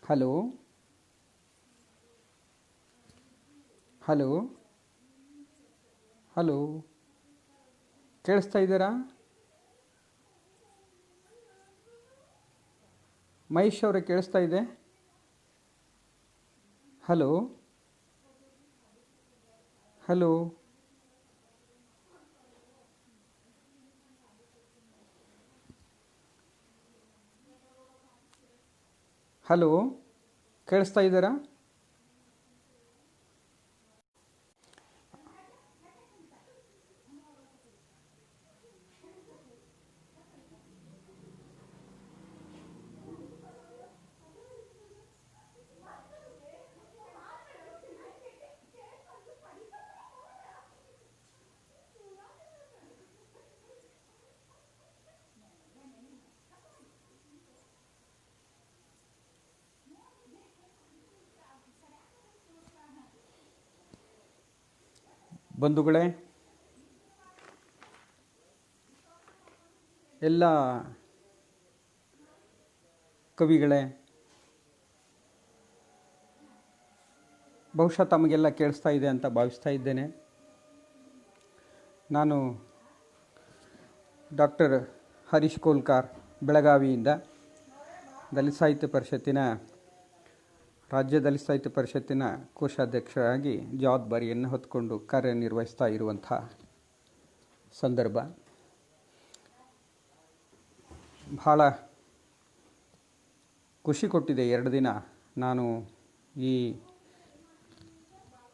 Hello hello hello ಕೇಳಿಸ್ತಾ ಇದ್ದೀರಾ? ಮಹೇಶ್ ಅವರೇ ಕೇಳಿಸ್ತಾ ಇದೆ? ಹಲೋ ಹಲೋ ಹಲೋ ಕೇಳಿಸ್ತಾ ಇದ್ದೀರಾ? ಬಂಧುಗಳೇ, ಎಲ್ಲ ಕವಿಗಳೇ, ಬಹುಶಃ ತಮಗೆಲ್ಲ ಕೇಳಿಸ್ತಾ ಇದೆ ಅಂತ ಭಾವಿಸ್ತಾ ಇದ್ದೇನೆ. ನಾನು ಡಾಕ್ಟರ್ ಹರೀಶ್ ಕೋಲ್ಕಾರ್, ಬೆಳಗಾವಿಯಿಂದ ದಲಿತ ಸಾಹಿತ್ಯ ಪರಿಷತ್ತಿನ ರಾಜ್ಯ ದಲಿತ ಸಾಹಿತ್ಯ ಪರಿಷತ್ತಿನ ಕೋಶಾಧ್ಯಕ್ಷರಾಗಿ ಜವಾಬ್ದಾರಿಯನ್ನು ಹೊತ್ತುಕೊಂಡು ಕಾರ್ಯನಿರ್ವಹಿಸ್ತಾ ಇರುವಂಥ ಸಂದರ್ಭ. ಭಾಳ ಖುಷಿ ಕೊಟ್ಟಿದೆ 2 ದಿನ ನಾನು ಈ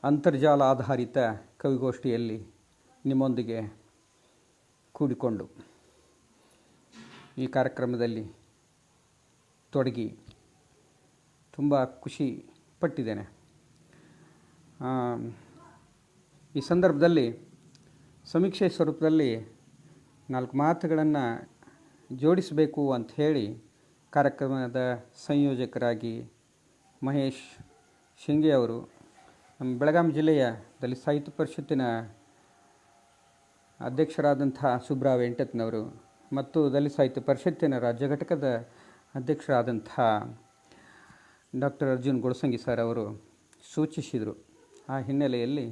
ಅಂತರ್ಜಾಲ ಆಧಾರಿತ ಕವಿಗೋಷ್ಠಿಯಲ್ಲಿ ನಿಮ್ಮೊಂದಿಗೆ ಕೂಡಿಕೊಂಡು ಈ ಕಾರ್ಯಕ್ರಮದಲ್ಲಿ ತೊಡಗಿ ತುಂಬ ಖುಷಿ ಪಟ್ಟಿದ್ದೇನೆ. ಈ ಸಂದರ್ಭದಲ್ಲಿ ಸಮೀಕ್ಷೆ ಸ್ವರೂಪದಲ್ಲಿ 4 ಮಾತುಗಳನ್ನು ಜೋಡಿಸಬೇಕು ಅಂತ ಹೇಳಿ ಕಾರ್ಯಕ್ರಮದ ಸಂಯೋಜಕರಾಗಿ ಮಹೇಶ್ ಶಿಂಗೆ ಅವರು, ನಮ್ಮ ಬೆಳಗಾವಿ ಜಿಲ್ಲೆಯ ದಲಿತ ಸಾಹಿತ್ಯ ಪರಿಷತ್ತಿನ ಅಧ್ಯಕ್ಷರಾದಂಥ ಸುಬ್ರಾ ವೆಂಕಟನವರು ಮತ್ತು ದಲಿತ ಸಾಹಿತ್ಯ ಪರಿಷತ್ತಿನ ರಾಜ್ಯ ಘಟಕದ ಅಧ್ಯಕ್ಷರಾದಂಥ ಡಾಕ್ಟರ್ ಅರ್ಜುನ್ ಗೊಳಸಂಗಿ ಸರ್ ಅವರು ಸೂಚಿಸಿದರು. ಆ ಹಿನ್ನೆಲೆಯಲ್ಲಿ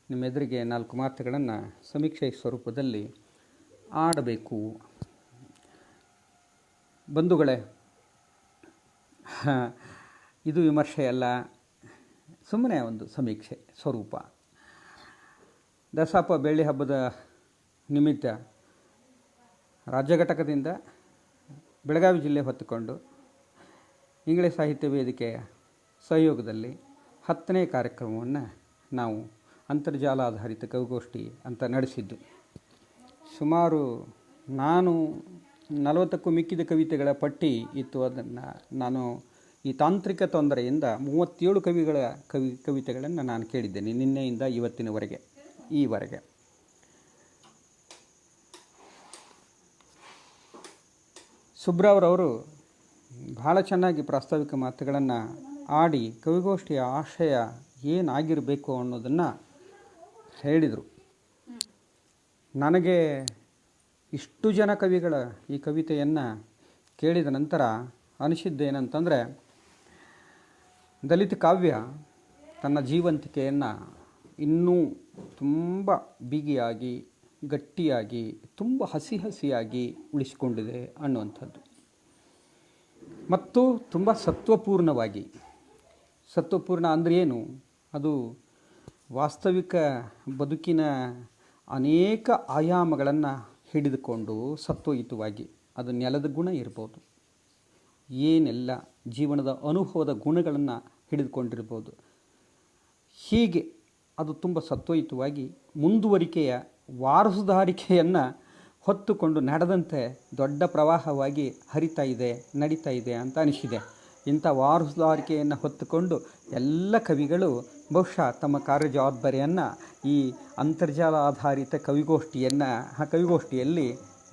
ನಿಮ್ಮೆದುರಿಗೆ 4 ಮಾತುಗಳನ್ನು ಸಮೀಕ್ಷೆ ಸ್ವರೂಪದಲ್ಲಿ ಆಡಬೇಕು. ಬಂಧುಗಳೇ, ಇದು ವಿಮರ್ಶೆಯಲ್ಲ, ಸುಮ್ಮನೆ ಒಂದು ಸಮೀಕ್ಷೆ ಸ್ವರೂಪ. ದಸರಾ ಬೆಳ್ಳಿ ಹಬ್ಬದ ನಿಮಿತ್ತ ರಾಜ್ಯ ಘಟಕದಿಂದ ಬೆಳಗಾವಿ ಜಿಲ್ಲೆ ಹೊತ್ತುಕೊಂಡು ಇಂಗ್ಲಿಷ್ ಸಾಹಿತ್ಯ ವೇದಿಕೆಯ ಸಹಯೋಗದಲ್ಲಿ 10ನೇ ಕಾರ್ಯಕ್ರಮವನ್ನು ನಾವು ಅಂತರ್ಜಾಲ ಆಧಾರಿತ ಕವಿಗೋಷ್ಠಿ ಅಂತ ನಡೆಸಿದ್ದು. ಸುಮಾರು ನಾನು 40ಕ್ಕೂ ಮಿಕ್ಕಿದ ಕವಿತೆಗಳ ಪಟ್ಟಿ ಇತ್ತು. ಅದನ್ನು ನಾನು ಈ ತಾಂತ್ರಿಕ ತೊಂದರೆಯಿಂದ 37 ಕವಿತೆಗಳನ್ನು ನಾನು ಕೇಳಿದ್ದೇನೆ ನಿನ್ನೆಯಿಂದ ಈವರೆಗೆ. ಸುಬ್ರಾವ್ರವರು ಭಾಳ ಚೆನ್ನಾಗಿ ಪ್ರಾಸ್ತಾವಿಕ ಮಾತುಗಳನ್ನು ಆಡಿ ಕವಿಗೋಷ್ಠಿಯ ಆಶಯ ಏನಾಗಿರಬೇಕು ಅನ್ನೋದನ್ನು ಹೇಳಿದರು. ನನಗೆ ಇಷ್ಟು ಜನ ಕವಿಗಳ ಈ ಕವಿತೆಯನ್ನು ಕೇಳಿದ ನಂತರ ಅನಿಸಿದ್ದೇನಂತಂದರೆ, ದಲಿತ ಕಾವ್ಯ ತನ್ನ ಜೀವಂತಿಕೆಯನ್ನು ಇನ್ನೂ ತುಂಬ ಬಿಗಿಯಾಗಿ, ಗಟ್ಟಿಯಾಗಿ, ತುಂಬ ಹಸಿಯಾಗಿ ಉಳಿಸಿಕೊಂಡಿದೆ ಅನ್ನುವಂಥದ್ದು. ಮತ್ತು ತುಂಬ ಸತ್ವಪೂರ್ಣ ಅಂದರೆ ಏನು? ಅದು ವಾಸ್ತವಿಕ ಬದುಕಿನ ಅನೇಕ ಆಯಾಮಗಳನ್ನು ಹಿಡಿದುಕೊಂಡು ಸತ್ವಯುತವಾಗಿ, ಅದು ನೆಲದ ಗುಣ ಇರ್ಬೋದು, ಏನೆಲ್ಲ ಜೀವನದ ಅನುಭವದ ಗುಣಗಳನ್ನು ಹಿಡಿದುಕೊಂಡಿರ್ಬೋದು. ಹೀಗೆ ಅದು ತುಂಬ ಸತ್ವಯುತವಾಗಿ ಮುಂದುವರಿಕೆಯ ವಾರಸುದಾರಿಕೆಯನ್ನು ಹೊತ್ತುಕೊಂಡು ನಡೆದಂತೆ ದೊಡ್ಡ ಪ್ರವಾಹವಾಗಿ ನಡೀತಾ ಇದೆ ಅಂತ ಅನಿಸಿದೆ. ಇಂಥ ವಾರಸುದಾರಿಕೆಯನ್ನು ಹೊತ್ತುಕೊಂಡು ಎಲ್ಲ ಕವಿಗಳು ಬಹುಶಃ ತಮ್ಮ ಕಾರ್ಯಜವಾಬ್ದಾರಿಯನ್ನು ಈ ಅಂತರ್ಜಾಲ ಆಧಾರಿತ ಕವಿಗೋಷ್ಠಿಯಲ್ಲಿ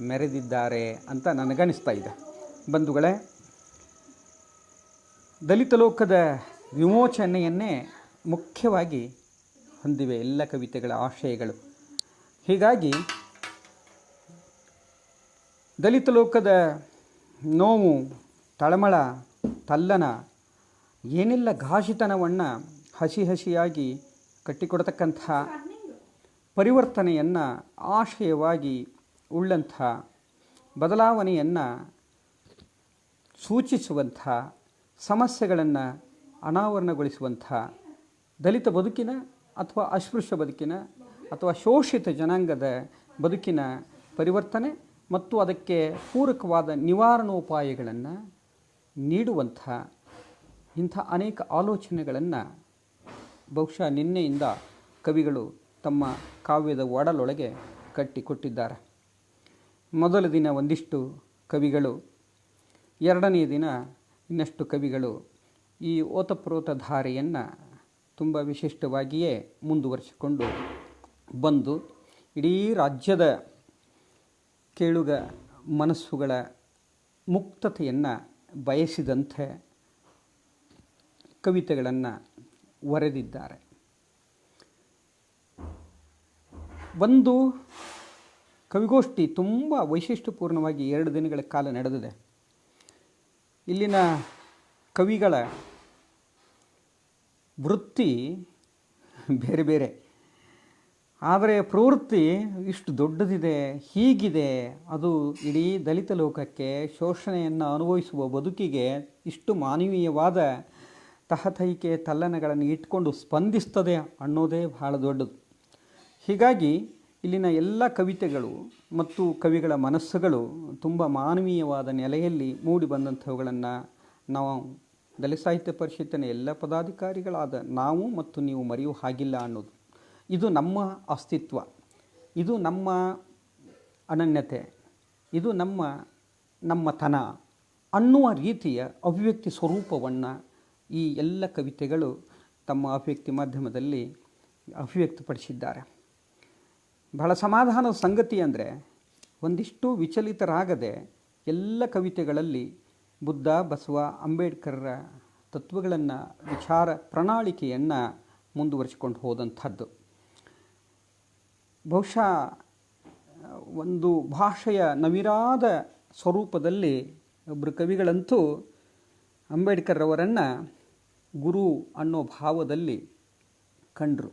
ಮೆರೆದಿದ್ದಾರೆ ಅಂತ ನನಗನ್ನಿಸ್ತಾ ಇದೆ. ಬಂಧುಗಳೇ, ದಲಿತ ಲೋಕದ ವಿಮೋಚನೆಯನ್ನೇ ಮುಖ್ಯವಾಗಿ ಹೊಂದಿವೆ ಎಲ್ಲ ಕವಿತೆಗಳ ಆಶಯಗಳು. ಹೀಗಾಗಿ ದಲಿತ ಲೋಕದ ನೋವು, ತಳಮಳ, ತಲ್ಲನ ಏನೆಲ್ಲ ಘಾಷಿತನವನ್ನು ಹಸಿ ಹಸಿಯಾಗಿ ಕಟ್ಟಿಕೊಡತಕ್ಕಂಥ ಪರಿವರ್ತನೆಯನ್ನು ಆಶಯವಾಗಿ ಉಳ್ಳಂಥ ಬದಲಾವಣೆಯನ್ನು ಸೂಚಿಸುವಂಥ ಸಮಸ್ಯೆಗಳನ್ನು ಅನಾವರಣಗೊಳಿಸುವಂಥ ದಲಿತ ಬದುಕಿನ ಅಥವಾ ಅಸ್ಪೃಶ್ಯ ಬದುಕಿನ ಅಥವಾ ಶೋಷಿತ ಜನಾಂಗದ ಬದುಕಿನ ಪರಿವರ್ತನೆ ಮತ್ತು ಅದಕ್ಕೆ ಪೂರಕವಾದ ನಿವಾರಣೋಪಾಯಗಳನ್ನು ನೀಡುವಂಥ ಇಂಥ ಅನೇಕ ಆಲೋಚನೆಗಳನ್ನು ಬಹುಶಃ ನಿನ್ನೆಯಿಂದ ಕವಿಗಳು ತಮ್ಮ ಕಾವ್ಯದ ಒಡಲೊಳಗೆ ಕಟ್ಟಿಕೊಟ್ಟಿದ್ದಾರೆ. ಮೊದಲ ದಿನ ಒಂದಿಷ್ಟು ಕವಿಗಳು, ಎರಡನೇ ದಿನ ಇನ್ನಷ್ಟು ಕವಿಗಳು ಈ ಓತಪ್ರೋತ ಧಾರೆಯನ್ನು ತುಂಬ ವಿಶಿಷ್ಟವಾಗಿಯೇ ಮುಂದುವರಿಸಿಕೊಂಡು ಬಂದು ಇಡೀ ರಾಜ್ಯದ ಕೇಳುಗ ಮನಸ್ಸುಗಳ ಮುಕ್ತತೆಯನ್ನು ಬಯಸಿದಂತೆ ಕವಿತೆಗಳನ್ನು ಬರೆದಿದ್ದಾರೆ. ಒಂದು ಕವಿಗೋಷ್ಠಿ ತುಂಬ ವೈಶಿಷ್ಟ್ಯಪೂರ್ಣವಾಗಿ 2 ದಿನಗಳ ಕಾಲ ನಡೆದಿದೆ. ಇಲ್ಲಿನ ಕವಿಗಳ ವೃತ್ತಿ ಬೇರೆ ಬೇರೆ, ಆದರೆ ಪ್ರವೃತ್ತಿ ಇಷ್ಟು ದೊಡ್ಡದಿದೆ, ಹೀಗಿದೆ. ಅದು ಇಡೀ ದಲಿತ ಲೋಕಕ್ಕೆ ಶೋಷಣೆಯನ್ನು ಅನುಭವಿಸುವ ಬದುಕಿಗೆ ಇಷ್ಟು ಮಾನವೀಯವಾದ ತಹತಹಿಕೆ ತಲ್ಲಣಗಳನ್ನು ಇಟ್ಕೊಂಡು ಸ್ಪಂದಿಸ್ತದೆ ಅನ್ನೋದೇ ಬಹಳ ದೊಡ್ಡದು. ಹೀಗಾಗಿ ಇಲ್ಲಿನ ಎಲ್ಲ ಕವಿತೆಗಳು ಮತ್ತು ಕವಿಗಳ ಮನಸ್ಸುಗಳು ತುಂಬ ಮಾನವೀಯವಾದ ನೆಲೆಯಲ್ಲಿ ಮೂಡಿ ಬಂದಂಥವುಗಳನ್ನು ನಾವು ದಲಿತ ಸಾಹಿತ್ಯ ಪರಿಷತ್ತಿನ ಎಲ್ಲ ಪದಾಧಿಕಾರಿಗಳಾದ ನಾವು ಮತ್ತು ನೀವು ಮರೆಯುವ ಹಾಗಿಲ್ಲ ಅನ್ನೋದು. ಇದು ನಮ್ಮ ಅಸ್ತಿತ್ವ, ಇದು ನಮ್ಮ ಅನನ್ಯತೆ, ಇದು ನಮ್ಮತನ ಅನ್ನುವ ರೀತಿಯ ಅಭಿವ್ಯಕ್ತಿ ಸ್ವರೂಪವನ್ನು ಈ ಎಲ್ಲ ಕವಿತೆಗಳು ತಮ್ಮ ಅಭಿವ್ಯಕ್ತಿ ಮಾಧ್ಯಮದಲ್ಲಿ ಅಭಿವ್ಯಕ್ತಪಡಿಸಿದ್ದಾರೆ. ಬಹಳ ಸಮಾಧಾನದ ಸಂಗತಿ ಅಂದರೆ ಒಂದಿಷ್ಟು ವಿಚಲಿತರಾಗದೆ ಎಲ್ಲ ಕವಿತೆಗಳಲ್ಲಿ ಬುದ್ಧ, ಬಸವ, ಅಂಬೇಡ್ಕರ್ರ ತತ್ವಗಳನ್ನು, ವಿಚಾರ ಪ್ರಣಾಳಿಕೆಯನ್ನು ಮುಂದುವರಿಸಿಕೊಂಡು ಹೋದಂಥದ್ದು. ಬಹುಶಃ ಒಂದು ಭಾಷೆಯ ನವಿರಾದ ಸ್ವರೂಪದಲ್ಲಿ ಒಬ್ಬರು ಕವಿಗಳಂತೂ ಅಂಬೇಡ್ಕರ್ರವರನ್ನು ಗುರು ಅನ್ನೋ ಭಾವದಲ್ಲಿ ಕಂಡರು.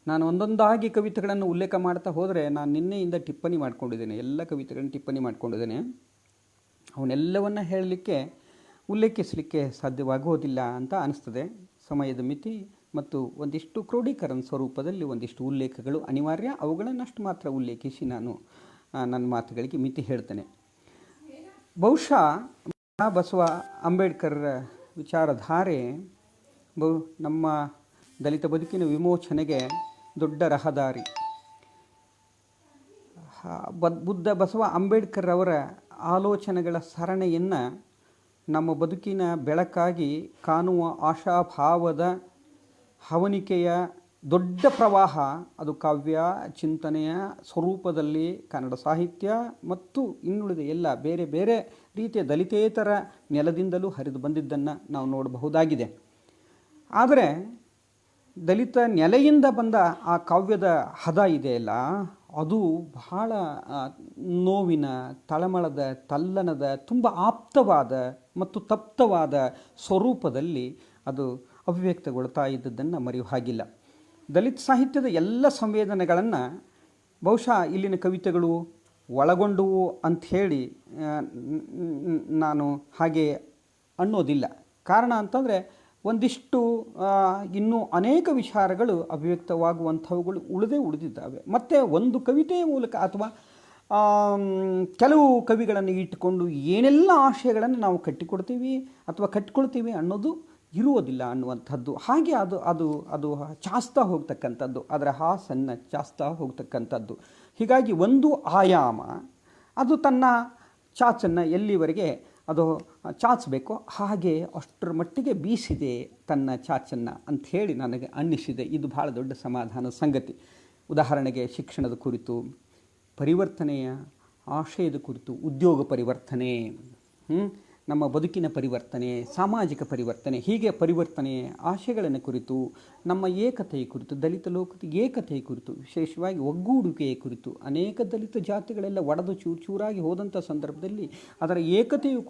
ನಾನು ಒಂದೊಂದಾಗಿ ಕವಿತೆಗಳನ್ನು ಉಲ್ಲೇಖ ಮಾಡ್ತಾ ಹೋದರೆ ನಾನು ನಿನ್ನೆಯಿಂದ ಟಿಪ್ಪಣಿ ಮಾಡ್ಕೊಂಡಿದ್ದೇನೆ, ಎಲ್ಲ ಕವಿತೆಗಳನ್ನು ಟಿಪ್ಪಣಿ ಮಾಡ್ಕೊಂಡಿದ್ದೇನೆ. ಅವನ್ನೆಲ್ಲವನ್ನು ಹೇಳಲಿಕ್ಕೆ, ಉಲ್ಲೇಖಿಸಲಿಕ್ಕೆ ಸಾಧ್ಯವಾಗುವುದಿಲ್ಲ ಅಂತ ಅನಿಸ್ತದೆ. ಸಮಯದ ಮಿತಿ ಮತ್ತು ಒಂದಿಷ್ಟು ಕ್ರೋಢೀಕರಣ ಸ್ವರೂಪದಲ್ಲಿ ಒಂದಿಷ್ಟು ಉಲ್ಲೇಖಗಳು ಅನಿವಾರ್ಯ. ಅವುಗಳನ್ನಷ್ಟು ಮಾತ್ರ ಉಲ್ಲೇಖಿಸಿ ನಾನು ನನ್ನ ಮಾತುಗಳಿಗೆ ಮಿತಿ ಹೇಳ್ತೇನೆ. ಬಹುಶಃ ಬಸವ ಅಂಬೇಡ್ಕರ್ ವಿಚಾರಧಾರೆ ನಮ್ಮ ದಲಿತ ಬದುಕಿನ ವಿಮೋಚನೆಗೆ ದೊಡ್ಡ ರಹದಾರಿ. ಬುದ್ಧ, ಬಸವ, ಅಂಬೇಡ್ಕರ್ ಅವರ ಆಲೋಚನೆಗಳ ಸರಣಿಯನ್ನು ನಮ್ಮ ಬದುಕಿನ ಬೆಳಕಾಗಿ ಕಾಣುವ ಆಶಾಭಾವದ ಹವನಿಕೆಯ ದೊಡ್ಡ ಪ್ರವಾಹ ಅದು ಕಾವ್ಯ ಚಿಂತನೆಯ ಸ್ವರೂಪದಲ್ಲಿ ಕನ್ನಡ ಸಾಹಿತ್ಯ ಮತ್ತು ಇನ್ನುಳಿದ ಎಲ್ಲ ಬೇರೆ ಬೇರೆ ರೀತಿಯ ದಲಿತೇತರ ನೆಲದಿಂದಲೂ ಹರಿದು ಬಂದಿದ್ದನ್ನು ನಾವು ನೋಡಬಹುದಾಗಿದೆ. ಆದರೆ ದಲಿತ ನೆಲೆಯಿಂದ ಬಂದ ಆ ಕಾವ್ಯದ ಹದ ಇದೆಯಲ್ಲ, ಅದು ಬಹಳ ನೋವಿನ, ತಳಮಳದ, ತಲ್ಲಣದ, ತುಂಬ ಆಪ್ತವಾದ ಮತ್ತು ತಪ್ತವಾದ ಸ್ವರೂಪದಲ್ಲಿ ಅದು ಅಭಿವ್ಯಕ್ತಗೊಳ್ತಾ ಇದ್ದದ್ದನ್ನು ಮರೆಯುವ ಹಾಗಿಲ್ಲ. ದಲಿತ ಸಾಹಿತ್ಯದ ಎಲ್ಲ ಸಂವೇದನೆಗಳನ್ನು ಬಹುಶಃ ಇಲ್ಲಿನ ಕವಿತೆಗಳು ಒಳಗೊಂಡುವು ಅಂಥೇಳಿ ನಾನು ಹಾಗೆ ಅನ್ನೋದಿಲ್ಲ. ಕಾರಣ ಅಂತಂದರೆ ಒಂದಿಷ್ಟು ಇನ್ನೂ ಅನೇಕ ವಿಚಾರಗಳು ಅಭಿವ್ಯಕ್ತವಾಗುವಂಥವುಗಳು ಉಳಿದಿದ್ದಾವೆ. ಮತ್ತು ಒಂದು ಕವಿತೆಯ ಮೂಲಕ ಅಥವಾ ಕೆಲವು ಕವಿಗಳನ್ನು ಇಟ್ಟುಕೊಂಡು ಏನೆಲ್ಲ ಆಶಯಗಳನ್ನು ನಾವು ಕಟ್ಟಿಕೊಡ್ತೀವಿ ಅಥವಾ ಕಟ್ಟಿಕೊಳ್ತೀವಿ ಅನ್ನೋದು ಇರುವುದಿಲ್ಲ ಅನ್ನುವಂಥದ್ದು. ಹಾಗೆ ಅದು ಅದು ಅದು ಚಾಸ್ತಾ ಹೋಗ್ತಕ್ಕಂಥದ್ದು, ಅದರ ಹಾಸನ್ನು ಚಾಸ್ತಾ ಹೋಗ್ತಕ್ಕಂಥದ್ದು. ಹೀಗಾಗಿ ಒಂದು ಆಯಾಮ ಅದು ತನ್ನ ಚಾಚನ್ನು ಎಲ್ಲಿವರೆಗೆ ಅದು ಚಾಚಬೇಕೋ ಹಾಗೆ ಅಷ್ಟರ ಮಟ್ಟಿಗೆ ಬೀಸಿದೆ ತನ್ನ ಚಾಚನ್ನು ಅಂಥೇಳಿ ನನಗೆ ಅನ್ನಿಸಿದೆ. ಇದು ಭಾಳ ದೊಡ್ಡ ಸಮಾಧಾನದ ಸಂಗತಿ. ಉದಾಹರಣೆಗೆ ಶಿಕ್ಷಣದ ಕುರಿತು, ಪರಿವರ್ತನೆಯ ಆಶಯದ ಕುರಿತು, ಉದ್ಯೋಗ ಪರಿವರ್ತನೆ, ನಮ್ಮ ಬದುಕಿನ ಪರಿವರ್ತನೆ, ಸಾಮಾಜಿಕ ಪರಿವರ್ತನೆ, ಹೀಗೆ ಪರಿವರ್ತನೆ ಆಶಯಗಳನ್ನು ಕುರಿತು, ನಮ್ಮ ಏಕತೆಯ ಕುರಿತು, ದಲಿತ ಲೋಕದ ಏಕತೆಯ ಕುರಿತು, ವಿಶೇಷವಾಗಿ ಒಗ್ಗೂಡುವಿಕೆಯ ಕುರಿತು, ಅನೇಕ ದಲಿತ ಜಾತಿಗಳೆಲ್ಲ ಒಡೆದು ಚೂರಾಗಿ ಹೋದಂಥ ಸಂದರ್ಭದಲ್ಲಿ ಅದರ ಏಕತೆಯು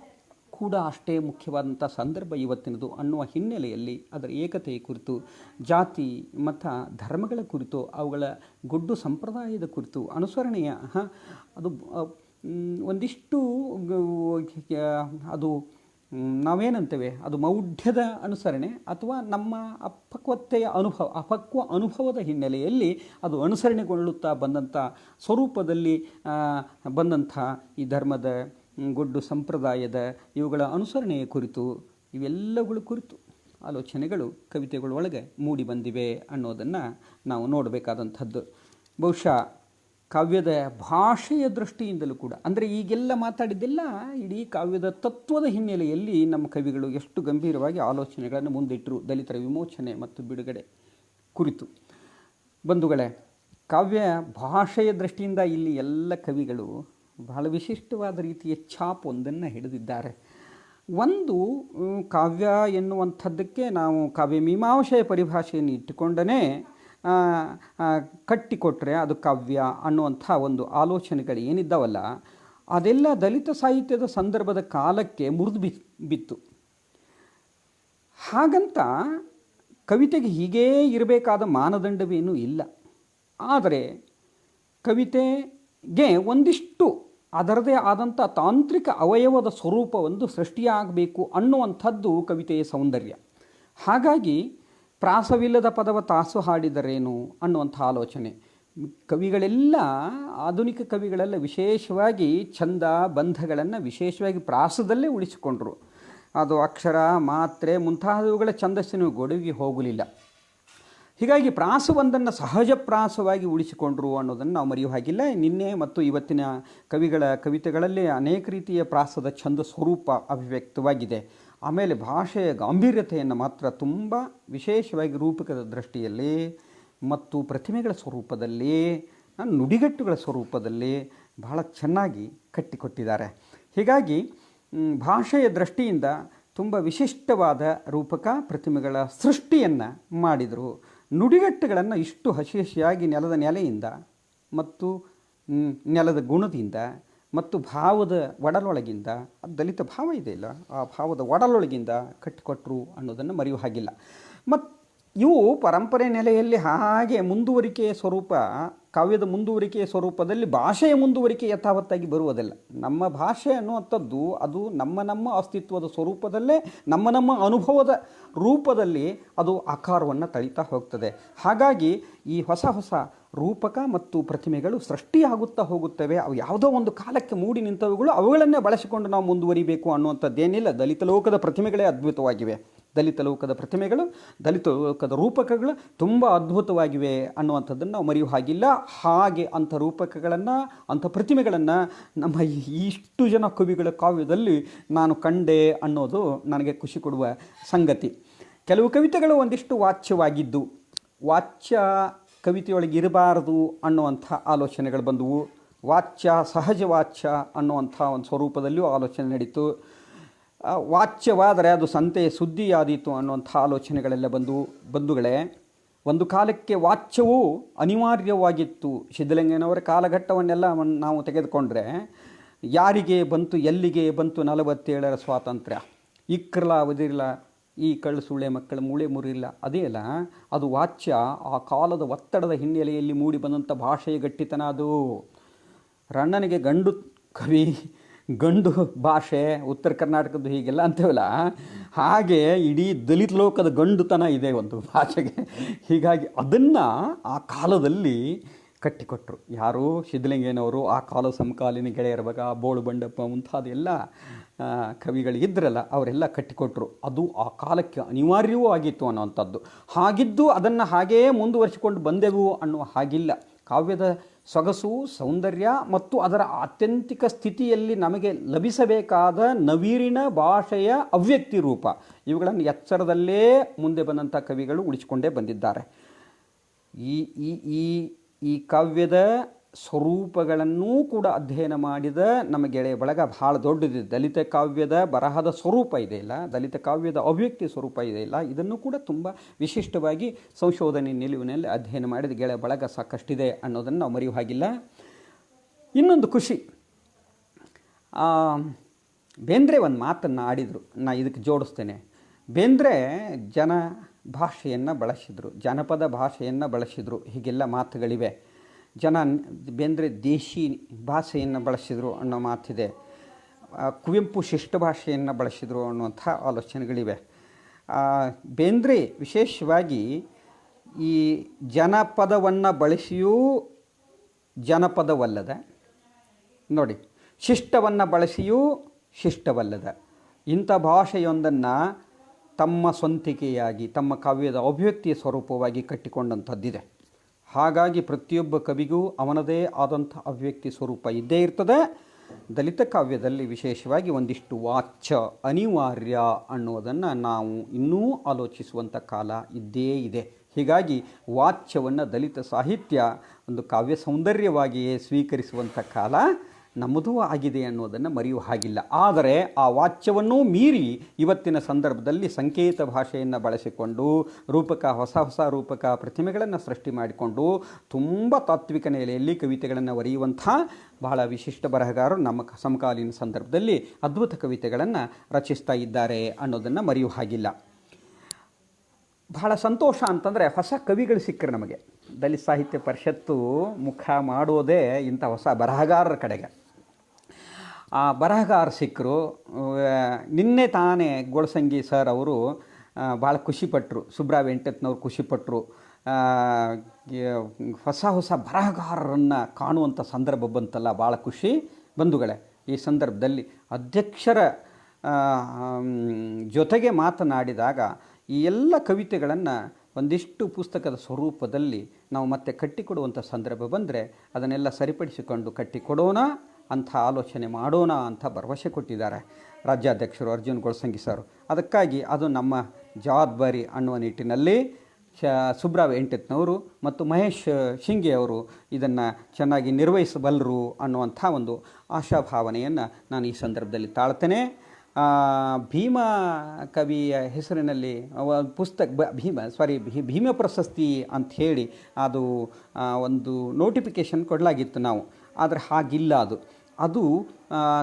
ಕೂಡ ಅಷ್ಟೇ ಮುಖ್ಯವಾದಂಥ ಸಂದರ್ಭ ಇವತ್ತಿನದು ಅನ್ನುವ ಹಿನ್ನೆಲೆಯಲ್ಲಿ ಅದರ ಏಕತೆಯ ಕುರಿತು, ಜಾತಿ ಮತ ಧರ್ಮಗಳ ಕುರಿತು, ಅವುಗಳ ಗೊಡ್ಡು ಸಂಪ್ರದಾಯದ ಕುರಿತು ಅನುಸರಣೆಯ ಅದು ಒಂದಿಷ್ಟು ಅದು ನಾವೇನಂತೇವೆ ಅದು ಮೌಢ್ಯದ ಅನುಸರಣೆ ಅಥವಾ ನಮ್ಮ ಅಪಕ್ವ ಅನುಭವದ ಹಿನ್ನೆಲೆಯಲ್ಲಿ ಅದು ಅನುಸರಣೆಗೊಳ್ಳುತ್ತಾ ಬಂದಂಥ ಸ್ವರೂಪದಲ್ಲಿ ಬಂದಂಥ ಈ ಧರ್ಮದ ಗೊಡ್ಡು ಸಂಪ್ರದಾಯದ ಇವುಗಳ ಅನುಸರಣೆಯ ಕುರಿತು ಇವೆಲ್ಲಗಳ ಕುರಿತು ಆಲೋಚನೆಗಳು ಕವಿತೆಗಳೊಳಗೆ ಮೂಡಿ ಬಂದಿವೆ ಅನ್ನೋದನ್ನು ನಾವು ನೋಡಬೇಕಾದಂಥದ್ದು. ಬಹುಶಃ ಕಾವ್ಯದ ಭಾಷೆಯ ದೃಷ್ಟಿಯಿಂದಲೂ ಕೂಡ, ಅಂದರೆ ಈಗೆಲ್ಲ ಮಾತಾಡಿದ್ದೆಲ್ಲ ಇಡೀ ಕಾವ್ಯದ ತತ್ವದ ಹಿನ್ನೆಲೆಯಲ್ಲಿ ನಮ್ಮ ಕವಿಗಳು ಎಷ್ಟು ಗಂಭೀರವಾಗಿ ಆಲೋಚನೆಗಳನ್ನು ಮುಂದಿಟ್ಟರು ದಲಿತರ ವಿಮೋಚನೆ ಮತ್ತು ಬಿಡುಗಡೆ ಕುರಿತು. ಬಂಧುಗಳೇ, ಕಾವ್ಯ ಭಾಷೆಯ ದೃಷ್ಟಿಯಿಂದ ಇಲ್ಲಿ ಎಲ್ಲ ಕವಿಗಳು ಬಹಳ ವಿಶಿಷ್ಟವಾದ ರೀತಿಯ ಛಾಪ್ ಒಂದನ್ನು ಹಿಡಿದಿದ್ದಾರೆ. ಒಂದು ಕಾವ್ಯ ಎನ್ನುವಂಥದ್ದಕ್ಕೆ ನಾವು ಕಾವ್ಯ ಮೀಮಾಂಸೆಯ ಪರಿಭಾಷೆಯನ್ನು ಇಟ್ಟುಕೊಂಡೇ ಕಟ್ಟಿಕೊಟ್ರೆ ಅದು ಕಾವ್ಯ ಅನ್ನುವಂಥ ಒಂದು ಆಲೋಚನೆಗಳು ಏನಿದ್ದಾವಲ್ಲ, ಅದೆಲ್ಲ ದಲಿತ ಸಾಹಿತ್ಯದ ಸಂದರ್ಭದ ಕಾಲಕ್ಕೆ ಮುರಿದು ಬಿತ್ತು. ಹಾಗಂತ ಕವಿತೆಗೆ ಹೀಗೇ ಇರಬೇಕಾದ ಮಾನದಂಡವೇನೂ ಇಲ್ಲ. ಆದರೆ ಕವಿತೆಗೆ ಒಂದಿಷ್ಟು ಅದರದೇ ಆದಂಥ ತಾಂತ್ರಿಕ ಅವಯವದ ಸ್ವರೂಪ ಒಂದು ಸೃಷ್ಟಿಯಾಗಬೇಕು ಅನ್ನುವಂಥದ್ದು ಕವಿತೆಯ ಸೌಂದರ್ಯ. ಹಾಗಾಗಿ ಪ್ರಾಸವಿಲ್ಲದ ಪದವ ತಾಸು ಹಾಡಿದರೇನು ಅನ್ನುವಂಥ ಆಲೋಚನೆ. ಕವಿಗಳೆಲ್ಲ, ಆಧುನಿಕ ಕವಿಗಳೆಲ್ಲ ವಿಶೇಷವಾಗಿ ಛಂದ ಬಂಧಗಳನ್ನು ವಿಶೇಷವಾಗಿ ಪ್ರಾಸದಲ್ಲೇ ಉಳಿಸಿಕೊಂಡರು. ಅದು ಅಕ್ಷರ ಮಾತ್ರೆ ಮುಂತಾದವುಗಳ ಛಂದಸ್ಸಿನ ಗೊಡುವಿಗೆ ಹೋಗಲಿಲ್ಲ. ಹೀಗಾಗಿ ಪ್ರಾಸವೊಂದನ್ನು ಸಹಜ ಪ್ರಾಸವಾಗಿ ಉಳಿಸಿಕೊಂಡ್ರು ಅನ್ನೋದನ್ನು ನಾವು ಮರೆಯುವ ಹಾಗಿಲ್ಲ. ನಿನ್ನೆ ಮತ್ತು ಇವತ್ತಿನ ಕವಿಗಳ ಕವಿತೆಗಳಲ್ಲಿ ಅನೇಕ ರೀತಿಯ ಪ್ರಾಸದ ಛಂದ ಸ್ವರೂಪ ಅಭಿವ್ಯಕ್ತವಾಗಿದೆ. ಆಮೇಲೆ ಭಾಷೆಯ ಗಾಂಭೀರ್ಯತೆಯನ್ನು ಮಾತ್ರ ತುಂಬ ವಿಶೇಷವಾಗಿ ರೂಪಕದ ದೃಷ್ಟಿಯಲ್ಲಿ ಮತ್ತು ಪ್ರತಿಮೆಗಳ ಸ್ವರೂಪದಲ್ಲಿ, ನುಡಿಗಟ್ಟುಗಳ ಸ್ವರೂಪದಲ್ಲಿ ಬಹಳ ಚೆನ್ನಾಗಿ ಕಟ್ಟಿಕೊಟ್ಟಿದ್ದಾರೆ. ಹೀಗಾಗಿ ಭಾಷೆಯ ದೃಷ್ಟಿಯಿಂದ ತುಂಬ ವಿಶಿಷ್ಟವಾದ ರೂಪಕ ಪ್ರತಿಮೆಗಳ ಸೃಷ್ಟಿಯನ್ನು ಮಾಡಿದರು. ನುಡಿಗಟ್ಟುಗಳನ್ನು ಇಷ್ಟು ಹಸಿಯಾಗಿ ನೆಲದ ನೆಲೆಯಿಂದ ಮತ್ತು ನೆಲದ ಗುಣದಿಂದ ಮತ್ತು ಭಾವದ ಒಡಲೊಳಗಿಂದ, ದಲಿತ ಭಾವ ಇದೆ ಇಲ್ಲ, ಆ ಭಾವದ ಒಡಲೊಳಗಿಂದ ಕಟ್ಟಿಕೊಟ್ರು ಅನ್ನೋದನ್ನು ಮರೆಯುವ ಹಾಗಿಲ್ಲ. ಮತ್ತು ಇವು ಪರಂಪರೆ ನೆಲೆಯಲ್ಲಿ ಹಾಗೆ ಮುಂದುವರಿಕೆಯ ಸ್ವರೂಪ, ಕಾವ್ಯದ ಮುಂದುವರಿಕೆಯ ಸ್ವರೂಪದಲ್ಲಿ ಭಾಷೆಯ ಮುಂದುವರಿಕೆ ಯಥಾವತ್ತಾಗಿ ಬರುವುದಿಲ್ಲ. ನಮ್ಮ ಭಾಷೆ ಅನ್ನುವಂಥದ್ದು ಅದು ನಮ್ಮ ಅಸ್ತಿತ್ವದ ಸ್ವರೂಪದಲ್ಲೇ ನಮ್ಮ ಅನುಭವದ ರೂಪದಲ್ಲಿ ಅದು ಆಕಾರವನ್ನು ತಳಿತಾ ಹೋಗ್ತದೆ. ಹಾಗಾಗಿ ಈ ಹೊಸ ರೂಪಕ ಮತ್ತು ಪ್ರತಿಮೆಗಳು ಸೃಷ್ಟಿಯಾಗುತ್ತಾ ಹೋಗುತ್ತವೆ. ಅವು ಯಾವುದೋ ಒಂದು ಕಾಲಕ್ಕೆ ಮೂಡಿ ನಿಂತವುಗಳು, ಅವುಗಳನ್ನೇ ಬಳಸಿಕೊಂಡು ನಾವು ಮುಂದುವರಿಬೇಕು ಅನ್ನುವಂಥದ್ದೇನಿಲ್ಲ. ದಲಿತ ಲೋಕದ ಪ್ರತಿಮೆಗಳೇ ಅದ್ಭುತವಾಗಿವೆ. ದಲಿತ ಲೋಕದ ಪ್ರತಿಮೆಗಳು, ದಲಿತ ಲೋಕದ ರೂಪಕಗಳು ತುಂಬ ಅದ್ಭುತವಾಗಿವೆ ಅನ್ನುವಂಥದ್ದನ್ನು ನಾವು ಮರೆಯುವ ಹಾಗಿಲ್ಲ. ಹಾಗೆ ಅಂಥ ರೂಪಕಗಳನ್ನು, ಅಂಥ ಪ್ರತಿಮೆಗಳನ್ನು ನಮ್ಮ ಇಷ್ಟು ಜನ ಕವಿಗಳ ಕಾವ್ಯದಲ್ಲಿ ನಾನು ಕಂಡೆ ಅನ್ನೋದು ನನಗೆ ಖುಷಿ ಕೊಡುವ ಸಂಗತಿ. ಕೆಲವು ಕವಿತೆಗಳು ಒಂದಿಷ್ಟು ವಾಚ್ಯವಾಗಿದ್ದು, ವಾಚ್ಯ ಕವಿತೆಯೊಳಗೆ ಇರಬಾರದು ಅನ್ನುವಂಥ ಆಲೋಚನೆಗಳು ಬಂದವು. ವಾಚ್ಯ, ಸಹಜ ವಾಚ್ಯ ಅನ್ನುವಂಥ ಒಂದು ಸ್ವರೂಪದಲ್ಲಿಯೂ ಆಲೋಚನೆ ನಡೀತು. ವಾಚ್ಯವಾದರೆ ಅದು ಸಂತೆಯ ಸುದ್ದಿಯಾದೀತು ಅನ್ನುವಂಥ ಆಲೋಚನೆಗಳೆಲ್ಲ ಬಂಧುಗಳೇ, ಒಂದು ಕಾಲಕ್ಕೆ ವಾಚ್ಯವೂ ಅನಿವಾರ್ಯವಾಗಿತ್ತು. ಸಿದ್ಧಲಿಂಗಯ್ಯನವರ ಕಾಲಘಟ್ಟವನ್ನೆಲ್ಲ ನಾವು ತೆಗೆದುಕೊಂಡ್ರೆ, ಯಾರಿಗೆ ಬಂತು ಎಲ್ಲಿಗೆ ಬಂತು 47ರ ಸ್ವಾತಂತ್ರ್ಯ, ಇಕ್ರಲ ಒದಿರಲ ಈ ಕಳ್ಳು ಸುಳ್ಳೆ ಮಕ್ಕಳ ಮೂಳೆ ಮುರಿಲ್ಲ, ಅದೇ ಅಲ್ಲ ಅದು ವಾಚ್ಯ. ಆ ಕಾಲದ ಒತ್ತಡದ ಹಿನ್ನೆಲೆಯಲ್ಲಿ ಮೂಡಿ ಬಂದಂಥ ಭಾಷೆಯ ಗಟ್ಟಿತನ ಅದು. ರಣ್ಣನಿಗೆ ಗಂಡು ಕವಿ, ಗಂಡು ಭಾಷೆ, ಉತ್ತರ ಕರ್ನಾಟಕದ್ದು ಹೀಗೆಲ್ಲ ಅಂತೇವಲ್ಲ, ಹಾಗೆ ಇಡೀ ದಲಿತ ಲೋಕದ ಗಂಡುತನ ಇದೆ ಒಂದು ಭಾಷೆಗೆ. ಹೀಗಾಗಿ ಅದನ್ನು ಆ ಕಾಲದಲ್ಲಿ ಕಟ್ಟಿಕೊಟ್ರು ಯಾರು? ಸಿದ್ಧಲಿಂಗಯ್ಯನವರು. ಆ ಕಾಲ ಸಮಕಾಲೀನ ಗೆಳೆಯರ ಬಗ್ಗೆ ಬೋಳು ಬಂಡಪ್ಪ ಮುಂತಾದ ಎಲ್ಲ ಕವಿಗಳಿದ್ರಲ್ಲ, ಅವರೆಲ್ಲ ಕಟ್ಟಿಕೊಟ್ರು. ಅದು ಆ ಕಾಲಕ್ಕೆ ಅನಿವಾರ್ಯವೂ ಆಗಿತ್ತು ಅನ್ನುವಂಥದ್ದು. ಹಾಗಿದ್ದು ಅದನ್ನು ಹಾಗೇ ಮುಂದುವರಿಸಿಕೊಂಡು ಬಂದೆವು ಅನ್ನುವ ಹಾಗಿಲ್ಲ. ಕಾವ್ಯದ ಸೊಗಸು, ಸೌಂದರ್ಯ ಮತ್ತು ಅದರ ಆತ್ಯಂತಿಕ ಸ್ಥಿತಿಯಲ್ಲಿ ನಮಗೆ ಲಭಿಸಬೇಕಾದ ನವೀನ ಭಾಷೆಯ ಅವ್ಯಕ್ತಿ ರೂಪ, ಇವುಗಳನ್ನು ಎಚ್ಚರದಲ್ಲೇ ಮುಂದೆ ಬಂದಂಥ ಕವಿಗಳು ಉಳಿಸಿಕೊಂಡೇ ಬಂದಿದ್ದಾರೆ. ಈ ಕಾವ್ಯದ ಸ್ವರೂಪಗಳನ್ನೂ ಕೂಡ ಅಧ್ಯಯನ ಮಾಡಿದ ನಮ್ಮ ಗೆಳೆಯ ಬಳಗ ಭಾಳ ದೊಡ್ಡದಿದೆ. ದಲಿತ ಕಾವ್ಯದ ಬರಹದ ಸ್ವರೂಪ ಇದೆ ಇಲ್ಲ, ದಲಿತ ಕಾವ್ಯದ ಅವ್ಯಕ್ತಿ ಸ್ವರೂಪ ಇದೆ ಇಲ್ಲ, ಇದನ್ನು ಕೂಡ ತುಂಬ ವಿಶಿಷ್ಟವಾಗಿ ಸಂಶೋಧನೆ ನಿಲುವಿನಲ್ಲಿ ಅಧ್ಯಯನ ಮಾಡಿದ ಗೆಳೆಯ ಬಳಗ ಸಾಕಷ್ಟಿದೆ ಅನ್ನೋದನ್ನು ನಾವು ಮರೆಯುವ ಹಾಗಿಲ್ಲ. ಇನ್ನೊಂದು ಖುಷಿ, ಬೇಂದ್ರೆ ಒಂದು ಮಾತನ್ನು ಆಡಿದರು, ನಾನು ಇದಕ್ಕೆ ಜೋಡಿಸ್ತೇನೆ. ಬೇಂದ್ರೆ ಜನ ಭಾಷೆಯನ್ನು ಬಳಸಿದರು, ಜನಪದ ಭಾಷೆಯನ್ನು ಬಳಸಿದರು, ಹೀಗೆಲ್ಲ ಮಾತುಗಳಿವೆ. ಬೇಂದ್ರೆ ದೇಶಿ ಭಾಷೆಯನ್ನು ಬಳಸಿದರು ಅನ್ನೋ ಮಾತಿದೆ. ಕುವೆಂಪು ಶಿಷ್ಟ ಭಾಷೆಯನ್ನು ಬಳಸಿದರು ಅನ್ನುವಂಥ ಆಲೋಚನೆಗಳಿವೆ. ಬೇಂದ್ರೆ ವಿಶೇಷವಾಗಿ ಈ ಜನಪದವನ್ನು ಬಳಸಿಯೂ ಜನಪದವಲ್ಲದ, ನೋಡಿ, ಶಿಷ್ಟವನ್ನು ಬಳಸಿಯೂ ಶಿಷ್ಟವಲ್ಲದ ಇಂಥ ಭಾಷೆಯೊಂದನ್ನು ತಮ್ಮ ಸ್ವಂತಿಕೆಯಾಗಿ ತಮ್ಮ ಕಾವ್ಯದ ಅಭಿವ್ಯಕ್ತಿಯ ಸ್ವರೂಪವಾಗಿ ಕಟ್ಟಿಕೊಂಡಂಥದ್ದಿದೆ. ಹಾಗಾಗಿ ಪ್ರತಿಯೊಬ್ಬ ಕವಿಗೂ ಅವನದೇ ಆದಂಥ ಅಭಿವ್ಯಕ್ತಿ ಸ್ವರೂಪ ಇದ್ದೇ ಇರ್ತದೆ. ದಲಿತ ಕಾವ್ಯದಲ್ಲಿ ವಿಶೇಷವಾಗಿ ಒಂದಿಷ್ಟು ವಾಚ್ಯ ಅನಿವಾರ್ಯ ಅನ್ನುವುದನ್ನು ನಾವು ಇನ್ನೂ ಆಲೋಚಿಸುವಂಥ ಕಾಲ ಇದ್ದೇ ಇದೆ. ಹೀಗಾಗಿ ವಾಚ್ಯವನ್ನು ದಲಿತ ಸಾಹಿತ್ಯ ಒಂದು ಕಾವ್ಯ ಸೌಂದರ್ಯವಾಗಿಯೇ ಸ್ವೀಕರಿಸುವಂಥ ಕಾಲ ನಮ್ಮದೂ ಆಗಿದೆ ಅನ್ನೋದನ್ನು ಮರೆಯುವ ಹಾಗಿಲ್ಲ. ಆದರೆ ಆ ವಾಚ್ಯವನ್ನೂ ಮೀರಿ ಇವತ್ತಿನ ಸಂದರ್ಭದಲ್ಲಿ ಸಂಕೇತ ಭಾಷೆಯನ್ನು ಬಳಸಿಕೊಂಡು ಹೊಸ ಹೊಸ ರೂಪಕ ಪ್ರತಿಮೆಗಳನ್ನು ಸೃಷ್ಟಿ ಮಾಡಿಕೊಂಡು ತುಂಬ ತಾತ್ವಿಕ ನೆಲೆಯಲ್ಲಿ ಕವಿತೆಗಳನ್ನು ಬರೆಯುವಂಥ ಬಹಳ ವಿಶಿಷ್ಟ ಬರಹಗಾರರು ನಮ್ಮ ಸಮಕಾಲೀನ ಸಂದರ್ಭದಲ್ಲಿ ಅದ್ಭುತ ಕವಿತೆಗಳನ್ನು ರಚಿಸ್ತಾ ಇದ್ದಾರೆ ಅನ್ನೋದನ್ನು ಮರೆಯುವ ಹಾಗಿಲ್ಲ. ಬಹಳ ಸಂತೋಷ ಅಂತಂದರೆ ಹೊಸ ಕವಿಗಳು ಸಿಕ್ಕರು ನಮಗೆ. ದಲಿತ ಸಾಹಿತ್ಯ ಪರಿಷತ್ತು ಮುಖ ಮಾಡೋದೇ ಇಂಥ ಹೊಸ ಬರಹಗಾರರ ಕಡೆಗೆ. ಆ ಬರಹಗಾರ ಸಿಕ್ಕರು. ನಿನ್ನೆ ತಾನೇ ಗೋಳಸಂಗಿ ಸರ್ ಅವರು ಭಾಳ ಖುಷಿಪಟ್ಟರು, ಸುಬ್ರಾ ವೆಂಕಟನವ್ರು ಖುಷಿಪಟ್ಟರು. ಹೊಸ ಹೊಸ ಬರಹಗಾರರನ್ನು ಕಾಣುವಂಥ ಸಂದರ್ಭ ಬಂತಲ್ಲ, ಭಾಳ ಖುಷಿ ಬಂಧುಗಳೇ. ಈ ಸಂದರ್ಭದಲ್ಲಿ ಅಧ್ಯಕ್ಷರ ಜೊತೆಗೆ ಮಾತನಾಡಿದಾಗ ಈ ಎಲ್ಲ ಕವಿತೆಗಳನ್ನು ಒಂದಿಷ್ಟು ಪುಸ್ತಕದ ಸ್ವರೂಪದಲ್ಲಿ ನಾವು ಮತ್ತೆ ಕಟ್ಟಿಕೊಡುವಂಥ ಸಂದರ್ಭ ಬಂದರೆ ಅದನ್ನೆಲ್ಲ ಸರಿಪಡಿಸಿಕೊಂಡು ಕಟ್ಟಿಕೊಡೋಣ ಅಂಥ ಆಲೋಚನೆ ಮಾಡೋಣ ಅಂತ ಭರವಸೆ ಕೊಟ್ಟಿದ್ದಾರೆ ರಾಜ್ಯಾಧ್ಯಕ್ಷರು ಅರ್ಜುನ್ ಗೋಳಸಂಗಿ ಸರ್. ಅದಕ್ಕಾಗಿ ಅದು ನಮ್ಮ ಜವಾಬ್ದಾರಿ ಅನ್ನುವ ನಿಟ್ಟಿನಲ್ಲಿ ಸುಬ್ರಾ ವೆಂಕಟನವರು ಮತ್ತು ಮಹೇಶ್ ಶಿಂಗೆ ಅವರು ಇದನ್ನು ಚೆನ್ನಾಗಿ ನಿರ್ವಹಿಸಬಲ್ಲರು ಅನ್ನುವಂಥ ಒಂದು ಆಶಾಭಾವನೆಯನ್ನು ನಾನು ಈ ಸಂದರ್ಭದಲ್ಲಿ ತಾಳ್ತೇನೆ. ಭೀಮ ಕವಿಯ ಹೆಸರಿನಲ್ಲಿ ಪುಸ್ತಕ ಭೀಮ ಪ್ರಶಸ್ತಿ ಅಂಥೇಳಿ ಅದು ಒಂದು ನೋಟಿಫಿಕೇಷನ್ ಕೊಡಲಾಗಿತ್ತು ನಾವು. ಆದರೆ ಹಾಗಿಲ್ಲ, ಅದು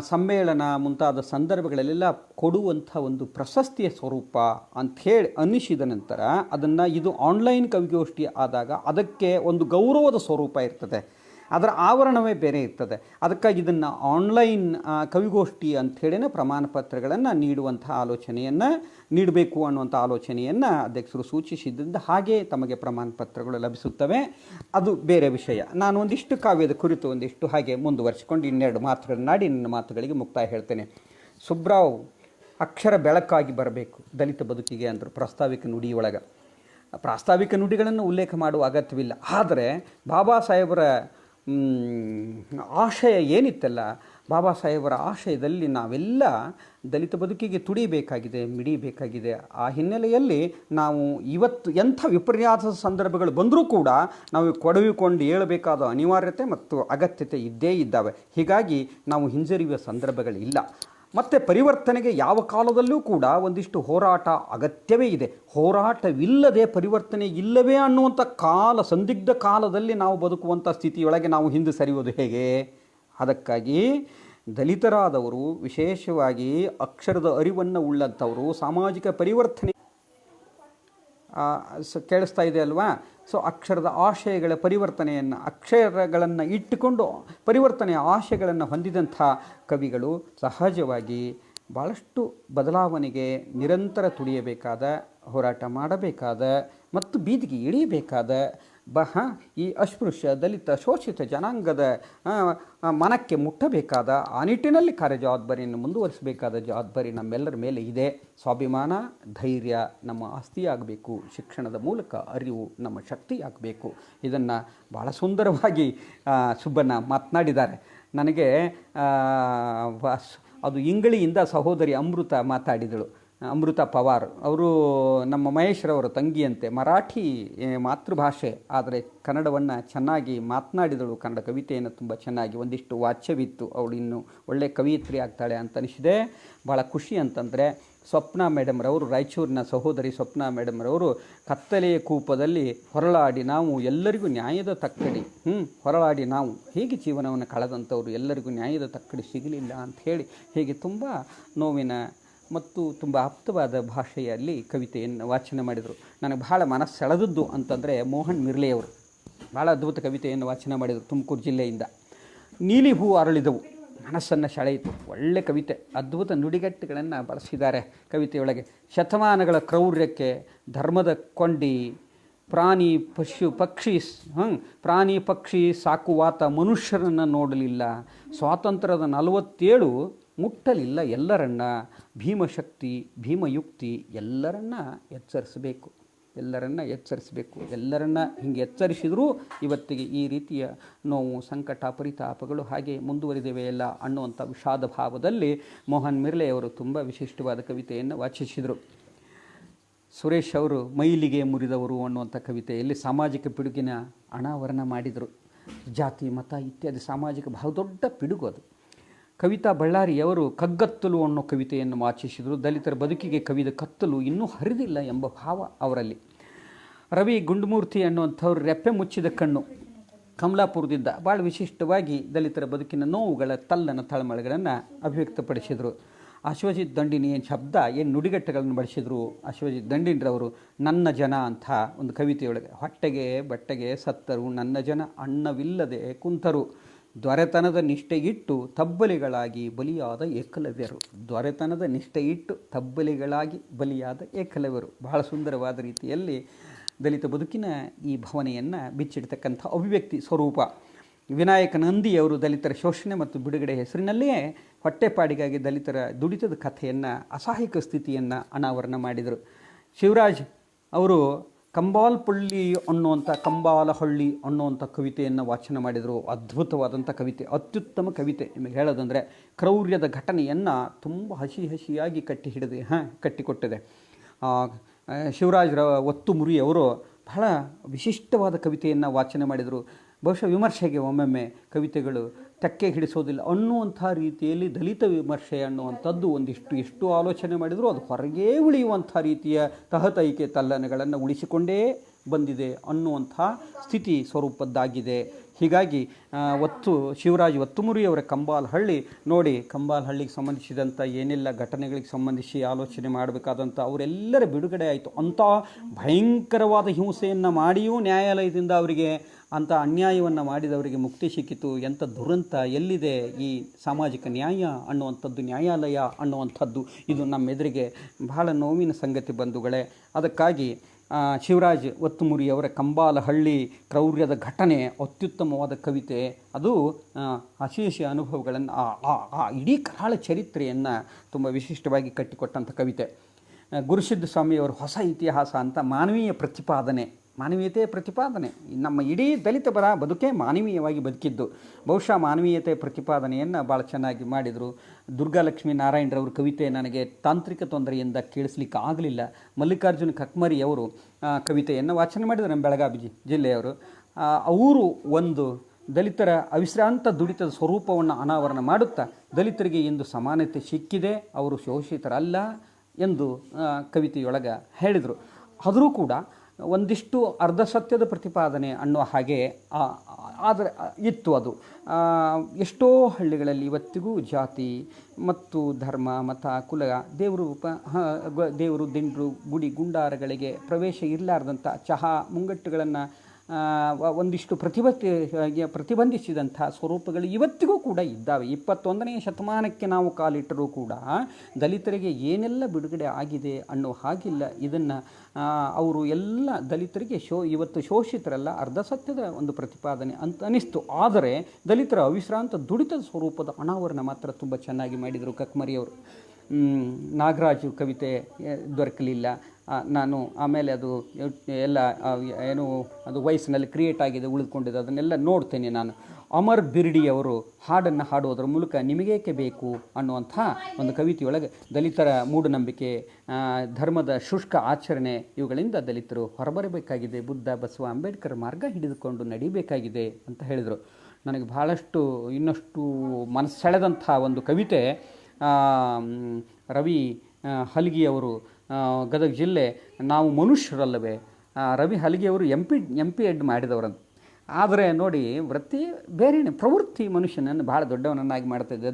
ಸಮ್ಮೇಳನ ಮುಂತಾದ ಸಂದರ್ಭಗಳಲ್ಲೆಲ್ಲ ಕೊಡುವಂಥ ಒಂದು ಪ್ರಶಸ್ತಿಯ ಸ್ವರೂಪ ಅಂಥೇಳಿ ಅನ್ನಿಸಿದ ನಂತರ ಅದನ್ನು ಇದು ಆನ್ಲೈನ್ ಕವಿಗೋಷ್ಠಿ ಆದಾಗ ಅದಕ್ಕೆ ಒಂದು ಗೌರವದ ಸ್ವರೂಪ ಇರ್ತದೆ, ಅದರ ಆವರಣವೇ ಬೇರೆ ಇರ್ತದೆ. ಅದಕ್ಕಾಗಿ ಇದನ್ನು ಆನ್ಲೈನ್ ಕವಿಗೋಷ್ಠಿ ಅಂಥೇಳಿನೇ ಪ್ರಮಾಣ ಪತ್ರಗಳನ್ನು ನೀಡುವಂಥ ಆಲೋಚನೆಯನ್ನು ನೀಡಬೇಕು ಅನ್ನುವಂಥ ಆಲೋಚನೆಯನ್ನು ಅಧ್ಯಕ್ಷರು ಸೂಚಿಸಿದ್ದರಿಂದ ಹಾಗೆ ತಮಗೆ ಪ್ರಮಾಣ ಪತ್ರಗಳು ಲಭಿಸುತ್ತವೆ. ಅದು ಬೇರೆ ವಿಷಯ. ನಾನು ಒಂದಿಷ್ಟು ಕಾವ್ಯದ ಕುರಿತು ಒಂದಿಷ್ಟು ಹಾಗೆ ಮುಂದುವರಿಸಿಕೊಂಡು ಇನ್ನೆರಡು ಮಾತುಗಳನ್ನಾಡಿ ನನ್ನ ಮಾತುಗಳಿಗೆ ಮುಕ್ತಾಯ ಹೇಳ್ತೇನೆ. ಸುಬ್ರಾವ್ ಅಕ್ಷರ ಬೆಳಕಾಗಿ ಬರಬೇಕು ದಲಿತ ಬದುಕಿಗೆ ಅಂದರು ಪ್ರಾಸ್ತಾವಿಕ ನುಡಿಯೊಳಗೆ. ಪ್ರಾಸ್ತಾವಿಕ ನುಡಿಗಳನ್ನು ಉಲ್ಲೇಖ ಮಾಡುವ ಅಗತ್ಯವಿಲ್ಲ. ಆದರೆ ಬಾಬಾ ಸಾಹೇಬರ ಆಶಯ ಏನಿತ್ತಲ್ಲ, ಬಾಬಾ ಸಾಹೇಬರ ಆಶಯದಲ್ಲಿ ನಾವೆಲ್ಲ ದಲಿತ ಬದುಕಿಗೆ ತುಡಿಬೇಕಾಗಿದೆ, ಮಿಡಿಬೇಕಾಗಿದೆ. ಆ ಹಿನ್ನೆಲೆಯಲ್ಲಿ ನಾವು ಇವತ್ತು ಎಂಥ ವಿಪರ್ಯಾಸ ಸಂದರ್ಭಗಳು ಬಂದರೂ ಕೂಡ ನಾವು ಕೊಡವಿಕೊಂಡು ಏಳಬೇಕಾದ ಅನಿವಾರ್ಯತೆ ಮತ್ತು ಅಗತ್ಯತೆ ಇದ್ದೇ ಇದ್ದಾವೆ. ಹೀಗಾಗಿ ನಾವು ಹಿಂಜರಿಯುವ ಸಂದರ್ಭಗಳಿಲ್ಲ. ಮತ್ತು ಪರಿವರ್ತನೆಗೆ ಯಾವ ಕಾಲದಲ್ಲೂ ಕೂಡ ಒಂದಿಷ್ಟು ಹೋರಾಟ ಅಗತ್ಯವೇ ಇದೆ. ಹೋರಾಟವಿಲ್ಲದೆ ಪರಿವರ್ತನೆ ಇಲ್ಲವೇ ಅನ್ನುವಂಥ ಸಂದಿಗ್ಧ ಕಾಲದಲ್ಲಿ ನಾವು ಬದುಕುವಂಥ ಸ್ಥಿತಿಯೊಳಗೆ ನಾವು ಹಿಂದೆ ಸರಿಯೋದು ಹೇಗೆ? ಅದಕ್ಕಾಗಿ ದಲಿತರಾದವರು ವಿಶೇಷವಾಗಿ ಅಕ್ಷರದ ಅರಿವನ್ನು ಉಳ್ಳಂಥವರು ಸಾಮಾಜಿಕ ಪರಿವರ್ತನೆ ಕೇಳಿಸ್ತಾ ಇದೆ ಅಲ್ವಾ? ಸೊ ಅಕ್ಷರದ ಆಶಯಗಳ ಪರಿವರ್ತನೆಯನ್ನು, ಅಕ್ಷರಗಳನ್ನು ಇಟ್ಟುಕೊಂಡು ಪರಿವರ್ತನೆಯ ಆಶಯಗಳನ್ನು ಹೊಂದಿದಂಥ ಕವಿಗಳು ಸಹಜವಾಗಿ ಭಾಳಷ್ಟು ಬದಲಾವಣೆಗೆ ನಿರಂತರ ತುಡಿಯಬೇಕಾದ, ಹೋರಾಟ ಮಾಡಬೇಕಾದ ಮತ್ತು ಬೀದಿಗೆ ಇಳಿಯಬೇಕಾದ ಈ ಅಸ್ಪೃಶ್ಯ ದಲಿತ ಶೋಷಿತ ಜನಾಂಗದ ಮನಕ್ಕೆ ಮುಟ್ಟಬೇಕಾದ ಆ ನಿಟ್ಟಿನಲ್ಲಿ ಕಾರ್ಯಜವಾಬ್ದಾರಿಯನ್ನು ಮುಂದುವರಿಸಬೇಕಾದ ಜವಾಬ್ದಾರಿ ನಮ್ಮೆಲ್ಲರ ಮೇಲೆ ಇದೆ. ಸ್ವಾಭಿಮಾನ, ಧೈರ್ಯ ನಮ್ಮ ಆಸ್ತಿಯಾಗಬೇಕು. ಶಿಕ್ಷಣದ ಮೂಲಕ ಅರಿವು ನಮ್ಮ ಶಕ್ತಿಯಾಗಬೇಕು. ಇದನ್ನು ಭಾಳ ಸುಂದರವಾಗಿ ಸುಬ್ಬಣ್ಣ ಮಾತನಾಡಿದ್ದಾರೆ. ನನಗೆ ಅದು ಇಂಗಳಿಯಿಂದ ಸಹೋದರಿ ಅಮೃತ ಮಾತಾಡಿದಳು. ಅಮೃತ ಪವಾರ್ ಅವರು ನಮ್ಮ ಮಹೇಶ್ರವರ ತಂಗಿಯಂತೆ, ಮರಾಠಿ ಮಾತೃಭಾಷೆ, ಆದರೆ ಕನ್ನಡವನ್ನು ಚೆನ್ನಾಗಿ ಮಾತನಾಡಿದಳು. ಕನ್ನಡ ಕವಿತೆಯನ್ನು ತುಂಬ ಚೆನ್ನಾಗಿ, ಒಂದಿಷ್ಟು ವಾಚ್ಯವಿತ್ತು. ಅವಳು ಇನ್ನೂ ಒಳ್ಳೆಯ ಕವಿಯತ್ರಿ ಆಗ್ತಾಳೆ ಅಂತ ಅನಿಸಿದೆ. ಭಾಳ ಖುಷಿ ಅಂತಂದರೆ ಸ್ವಪ್ನ ಮೇಡಮ್ರವರು, ರಾಯಚೂರಿನ ಸಹೋದರಿ ಸ್ವಪ್ನ ಮೇಡಮ್ರವರು ಕತ್ತಲೆಯ ಕೂಪದಲ್ಲಿ ಹೊರಳಾಡಿ ನಾವು ಎಲ್ಲರಿಗೂ ನ್ಯಾಯದ ತಕ್ಕಡಿ ಹೊರಳಾಡಿ ನಾವು ಹೇಗೆ ಜೀವನವನ್ನು ಕಳೆದಂಥವ್ರು ಎಲ್ಲರಿಗೂ ನ್ಯಾಯದ ತಕ್ಕಡಿ ಸಿಗಲಿಲ್ಲ ಅಂತ ಹೇಳಿ ಹೀಗೆ ತುಂಬ ನೋವಿನ ಮತ್ತು ತುಂಬ ಆಪ್ತವಾದ ಭಾಷೆಯಲ್ಲಿ ಕವಿತೆಯನ್ನು ವಾಚನ ಮಾಡಿದರು. ನನಗೆ ಭಾಳ ಮನಸ್ಸೆಳೆದದ್ದು ಅಂತಂದರೆ ಮೋಹನ್ ಮಿರ್ಲೆಯವರು ಭಾಳ ಅದ್ಭುತ ಕವಿತೆಯನ್ನು ವಾಚನ ಮಾಡಿದರು. ತುಮಕೂರು ಜಿಲ್ಲೆಯಿಂದ ನೀಲಿ ಹೂ ಅರಳಿದವು ಮನಸ್ಸನ್ನು ಸೆಳೆಯಿತು. ಒಳ್ಳೆ ಕವಿತೆ, ಅದ್ಭುತ ನುಡಿಗಟ್ಟುಗಳನ್ನು ಬಳಸಿದ್ದಾರೆ ಕವಿತೆಯೊಳಗೆ. ಶತಮಾನಗಳ ಕ್ರೌರ್ಯಕ್ಕೆ ಧರ್ಮದ ಕೊಂಡಿ, ಪ್ರಾಣಿ ಪಕ್ಷಿ ಸಾಕುವಾತ ಮನುಷ್ಯರನ್ನು ನೋಡಲಿಲ್ಲ, ಸ್ವಾತಂತ್ರ್ಯದ 47 ಮುಟ್ಟಲಿಲ್ಲ ಎಲ್ಲರನ್ನ, ಭೀಮಶಕ್ತಿ ಭೀಮಯುಕ್ತಿ ಎಲ್ಲರನ್ನ ಎಚ್ಚರಿಸಬೇಕು, ಎಲ್ಲರನ್ನ ಹಿಂಗೆ ಎಚ್ಚರಿಸಿದರೂ ಇವತ್ತಿಗೆ ಈ ರೀತಿಯ ನೋವು ಸಂಕಟ ಪರಿತಾಪಗಳು ಹಾಗೆ ಮುಂದುವರಿದಿವೆ ಎಲ್ಲ ಅನ್ನುವಂಥ ವಿಷಾದ ಭಾವದಲ್ಲಿ ಮೋಹನ್ ಮಿರ್ಲೆಯವರು ತುಂಬ ವಿಶಿಷ್ಟವಾದ ಕವಿತೆಯನ್ನು ವಾಚಿಸಿದರು. ಸುರೇಶ್ ಅವರು ಮೈಲಿಗೆ ಮುರಿದವರು ಅನ್ನುವಂಥ ಕವಿತೆಯಲ್ಲಿ ಸಾಮಾಜಿಕ ಪಿಡುಗಿನ ಅನಾವರಣ ಮಾಡಿದರು. ಜಾತಿ ಮತ ಇತ್ಯಾದಿ ಸಾಮಾಜಿಕ ಬಹುದೊಡ್ಡ ಪಿಡುಗು ಅದು. ಕವಿತಾ ಬಳ್ಳಾರಿಯವರು ಕಗ್ಗತ್ತಲು ಅನ್ನೋ ಕವಿತೆಯನ್ನು ವಾಚಿಸಿದರು. ದಲಿತರ ಬದುಕಿಗೆ ಕವಿದ ಕತ್ತಲು ಇನ್ನೂ ಹರಿದಿಲ್ಲ ಎಂಬ ಭಾವ ಅವರಲ್ಲಿ. ರವಿ ಗುಂಡಮೂರ್ತಿ ಅನ್ನುವಂಥವ್ರು ರೆಪ್ಪೆ ಮುಚ್ಚಿದ ಕಣ್ಣು ಕಮಲಾಪುರದಿಂದ ಭಾಳ ವಿಶಿಷ್ಟವಾಗಿ ದಲಿತರ ಬದುಕಿನ ನೋವುಗಳ ತಳಮಳಗಳನ್ನು ಅಭಿವ್ಯಕ್ತಪಡಿಸಿದರು. ಅಶ್ವಜಿತ್ ದಂಡಿನಿ ಶಬ್ದ ಏನು ನುಡಿಗಟ್ಟುಗಳನ್ನು ಬಳಸಿದರು. ಅಶ್ವಜಿತ್ ದಂಡಿನ್ರವರು ನನ್ನ ಜನ ಅಂತ ಒಂದು ಕವಿತೆಯೊಳಗೆ, ಹೊಟ್ಟೆಗೆ ಬಟ್ಟೆಗೆ ಸತ್ತರು ನನ್ನ ಜನ ಅನ್ನವಿಲ್ಲದೆ ಕುಂತರು, ದೊರೆತನದ ನಿಷ್ಠೆ ಇಟ್ಟು ತಬ್ಬಲಿಗಳಾಗಿ ಬಲಿಯಾದ ಏಕಲವ್ಯರು. ದೊರೆತನದ ನಿಷ್ಠೆ ಇಟ್ಟು ತಬ್ಬಲಿಗಳಾಗಿ ಬಲಿಯಾದ ಏಕಲವ್ಯರು. ಬಹಳ ಸುಂದರವಾದ ರೀತಿಯಲ್ಲಿ ದಲಿತ ಬದುಕಿನ ಈ ಭಾವನೆಯನ್ನು ಬಿಚ್ಚಿಡ್ತಕ್ಕಂಥ ಅಭಿವ್ಯಕ್ತಿ ಸ್ವರೂಪ. ವಿನಾಯಕ ನಂದಿಯವರು ದಲಿತರ ಶೋಷಣೆ ಮತ್ತು ಬಿಡುಗಡೆ ಹೆಸರಿನಲ್ಲಿಯೇ ಹೊಟ್ಟೆಪಾಡಿಗಾಗಿ ದಲಿತರ ದುಡಿತದ ಕಥೆಯನ್ನು ಅಸಹಾಯಕ ಸ್ಥಿತಿಯನ್ನು ಅನಾವರಣ ಮಾಡಿದರು. ಶಿವರಾಜ್ ಅವರು ಕಂಬಾಲಹಳ್ಳಿ ಅನ್ನುವಂಥ ಕವಿತೆಯನ್ನು ವಾಚನ ಮಾಡಿದರು. ಅದ್ಭುತವಾದಂಥ ಕವಿತೆ, ಅತ್ಯುತ್ತಮ ಕವಿತೆ. ನಿಮಗೆ ಹೇಳೋದಂದರೆ ಕ್ರೌರ್ಯದ ಘಟನೆಯನ್ನು ತುಂಬ ಹಸಿಯಾಗಿ ಕಟ್ಟಿಕೊಟ್ಟಿದೆ. ಶಿವರಾಜ್ ಒತ್ತು ಮುರಿಯವರು ಬಹಳ ವಿಶಿಷ್ಟವಾದ ಕವಿತೆಯನ್ನು ವಾಚನ ಮಾಡಿದರು. ಬಹುಶಃ ವಿಮರ್ಶೆಗೆ ಒಮ್ಮೊಮ್ಮೆ ಕವಿತೆಗಳು ತೆಕ್ಕೆ ಹಿಡಿಸೋದಿಲ್ಲ ಅನ್ನುವಂಥ ರೀತಿಯಲ್ಲಿ ದಲಿತ ವಿಮರ್ಶೆ ಅನ್ನುವಂಥದ್ದು ಎಷ್ಟು ಆಲೋಚನೆ ಮಾಡಿದರೂ ಅದು ಹೊರಗೇ ಉಳಿಯುವಂಥ ರೀತಿಯ ತಹತೈಕೆ ತಲ್ಲಣಗಳನ್ನು ಉಳಿಸಿಕೊಂಡೇ ಬಂದಿದೆ ಅನ್ನುವಂಥ ಸ್ಥಿತಿ ಸ್ವರೂಪದ್ದಾಗಿದೆ. ಹೀಗಾಗಿ ಶಿವರಾಜ್ ಒತ್ತುಮುರಿಯವರ ಕಂಬಾಲಹಳ್ಳಿ ನೋಡಿ, ಕಂಬಾಲಹಳ್ಳಿಗೆ ಸಂಬಂಧಿಸಿದಂಥ ಏನೆಲ್ಲ ಘಟನೆಗಳಿಗೆ ಸಂಬಂಧಿಸಿ ಆಲೋಚನೆ ಮಾಡಬೇಕಾದಂಥ ಅವರೆಲ್ಲರ ಬಿಡುಗಡೆ ಆಯಿತು. ಅಂಥ ಭಯಂಕರವಾದ ಹಿಂಸೆಯನ್ನು ಮಾಡಿಯೂ ನ್ಯಾಯಾಲಯದಿಂದ ಅವರಿಗೆ ಅಂಥ ಅನ್ಯಾಯವನ್ನು ಮಾಡಿದವರಿಗೆ ಮುಕ್ತಿ ಸಿಕ್ಕಿತು. ಎಂಥ ದುರಂತ, ಎಲ್ಲಿದೆ ಈ ಸಾಮಾಜಿಕ ನ್ಯಾಯ ಅನ್ನುವಂಥದ್ದು, ನ್ಯಾಯಾಲಯ ಅನ್ನುವಂಥದ್ದು? ಇದು ನಮ್ಮೆದುರಿಗೆ ಬಹಳ ನೋವಿನ ಸಂಗತಿ ಬಂಧುಗಳೇ. ಅದಕ್ಕಾಗಿ ಶಿವರಾಜ್ ಒತ್ತುಮುರಿಯವರ ಕಂಬಾಲಹಳ್ಳಿ ಕ್ರೌರ್ಯದ ಘಟನೆ ಅತ್ಯುತ್ತಮವಾದ ಕವಿತೆ. ಅದು ಹಸಿ ಅನುಭವಗಳನ್ನು ಆ ಇಡೀ ಕರಾಳ ಚರಿತ್ರೆಯನ್ನು ತುಂಬ ವಿಶಿಷ್ಟವಾಗಿ ಕಟ್ಟಿಕೊಟ್ಟಂಥ ಕವಿತೆ. ಗುರುಸಿದ್ಧ ಸ್ವಾಮಿಯವರು ಹೊಸ ಇತಿಹಾಸ ಅಂತ ಮಾನವೀಯತೆಯ ಪ್ರತಿಪಾದನೆ. ನಮ್ಮ ಇಡೀ ದಲಿತ ಬದುಕೇ ಮಾನವೀಯವಾಗಿ ಬದುಕಿದ್ದು. ಬಹುಶಃ ಮಾನವೀಯತೆಯ ಪ್ರತಿಪಾದನೆಯನ್ನು ಭಾಳ ಚೆನ್ನಾಗಿ ಮಾಡಿದರು. ದುರ್ಗಾಲಕ್ಷ್ಮೀ ನಾರಾಯಣರವ್ರ ಕವಿತೆ ನನಗೆ ತಾಂತ್ರಿಕ ತೊಂದರೆಯಿಂದ ಕೇಳಿಸ್ಲಿಕ್ಕೆ ಆಗಲಿಲ್ಲ. ಮಲ್ಲಿಕಾರ್ಜುನ ಕಕ್ಮರಿಯವರು ಕವಿತೆಯನ್ನು ವಾಚನ ಮಾಡಿದರು. ನಮ್ಮ ಬೆಳಗಾವಿ ಜಿಲ್ಲೆಯವರು. ಅವರು ಒಂದು ದಲಿತರ ಅವಿಶ್ರಾಂತ ದುಡಿತದ ಸ್ವರೂಪವನ್ನು ಅನಾವರಣ ಮಾಡುತ್ತಾ ದಲಿತರಿಗೆ ಇಂದು ಸಮಾನತೆ ಸಿಕ್ಕಿದೆ, ಅವರು ಶೋಷಿತರಲ್ಲ ಎಂದು ಕವಿತೆಯೊಳಗೆ ಹೇಳಿದರು. ಆದರೂ ಕೂಡ ಒಂದಿಷ್ಟು ಅರ್ಧ ಸತ್ಯದ ಪ್ರತಿಪಾದನೆ ಅನ್ನೋ ಹಾಗೆ ಆದರೆ ಇತ್ತು. ಅದು ಎಷ್ಟೋ ಹಳ್ಳಿಗಳಲ್ಲಿ ಇವತ್ತಿಗೂ ಜಾತಿ ಮತ್ತು ಧರ್ಮ ಮತ ಕುಲ ದೇವರು ದಿಂಡ್ರು ಗುಡಿ ಗುಂಡಾರಗಳಿಗೆ ಪ್ರವೇಶ ಇರಲಾರ್ದಂಥ ಚಹಾ ಮುಂಗಟ್ಟುಗಳನ್ನು ಒಂದಿಷ್ಟು ಪ್ರತಿಬಂಧಿಸಿದಂಥ ಸ್ವರೂಪಗಳು ಇವತ್ತಿಗೂ ಕೂಡ ಇದ್ದಾವೆ. 21ನೇ ಶತಮಾನಕ್ಕೆ ನಾವು ಕಾಲಿಟ್ಟರೂ ಕೂಡ ದಲಿತರಿಗೆ ಏನೆಲ್ಲ ಬಿಡುಗಡೆ ಆಗಿದೆ ಅನ್ನೋ ಹಾಗಿಲ್ಲ. ಇದನ್ನು ಅವರು ಎಲ್ಲ ದಲಿತರಿಗೆ ಇವತ್ತು ಶೋಷಿತರಲ್ಲ, ಅರ್ಧ ಸತ್ಯದ ಒಂದು ಪ್ರತಿಪಾದನೆ ಅಂತ ಅನಿಸ್ತು. ಆದರೆ ದಲಿತರ ಅವಿಶ್ರಾಂತ ದುಡಿತದ ಸ್ವರೂಪದ ಅನಾವರಣ ಮಾತ್ರ ತುಂಬ ಚೆನ್ನಾಗಿ ಮಾಡಿದರು ಕಕ್ಮರಿಯವರು. ನಾಗರಾಜು ಕವಿತೆ ದೊರಕಲಿಲ್ಲ. ನಾನು ಆಮೇಲೆ ಅದು ಎಲ್ಲ ಏನು ಅದು ವಯಸ್ಸಿನಲ್ಲಿ ಕ್ರಿಯೇಟ್ ಆಗಿದೆ, ಉಳಿದುಕೊಂಡಿದೆ, ಅದನ್ನೆಲ್ಲ ನೋಡ್ತೇನೆ ನಾನು. ಅಮರ್ ಬಿರ್ಡಿಯವರು ಹಾಡನ್ನು ಹಾಡುವುದರ ಮೂಲಕ ನಿಮಗೇಕೆ ಬೇಕು ಅನ್ನುವಂಥ ಒಂದು ಕವಿತೆಯೊಳಗೆ ದಲಿತರ ಮೂಢನಂಬಿಕೆ, ಧರ್ಮದ ಶುಷ್ಕ ಆಚರಣೆ ಇವುಗಳಿಂದ ದಲಿತರು ಹೊರಬರಬೇಕಾಗಿದೆ, ಬುದ್ಧ ಬಸವ ಅಂಬೇಡ್ಕರ್ ಮಾರ್ಗ ಹಿಡಿದುಕೊಂಡು ನಡಿಬೇಕಾಗಿದೆ ಅಂತ ಹೇಳಿದರು. ನನಗೆ ಭಾಳಷ್ಟು ಇನ್ನಷ್ಟು ಮನಸ್ಸೆಳೆದಂಥ ಒಂದು ಕವಿತೆ ರವಿ ಹಲಗಿಯವರು, ಗದಗ ಜಿಲ್ಲೆ, ನಾವು ಮನುಷ್ಯರಲ್ಲವೇ, ರವಿ ಹಲಗಿಯವರು ಎಂ ಪಿ ಎಡ್ ಮಾಡಿದವರಂತ. ಆದರೆ ನೋಡಿ, ವೃತ್ತಿ ಬೇರೆಯೇ, ಪ್ರವೃತ್ತಿ ಮನುಷ್ಯನನ್ನು ಭಾಳ ದೊಡ್ಡವನನ್ನಾಗಿ ಮಾಡ್ತಾಯಿದೆ.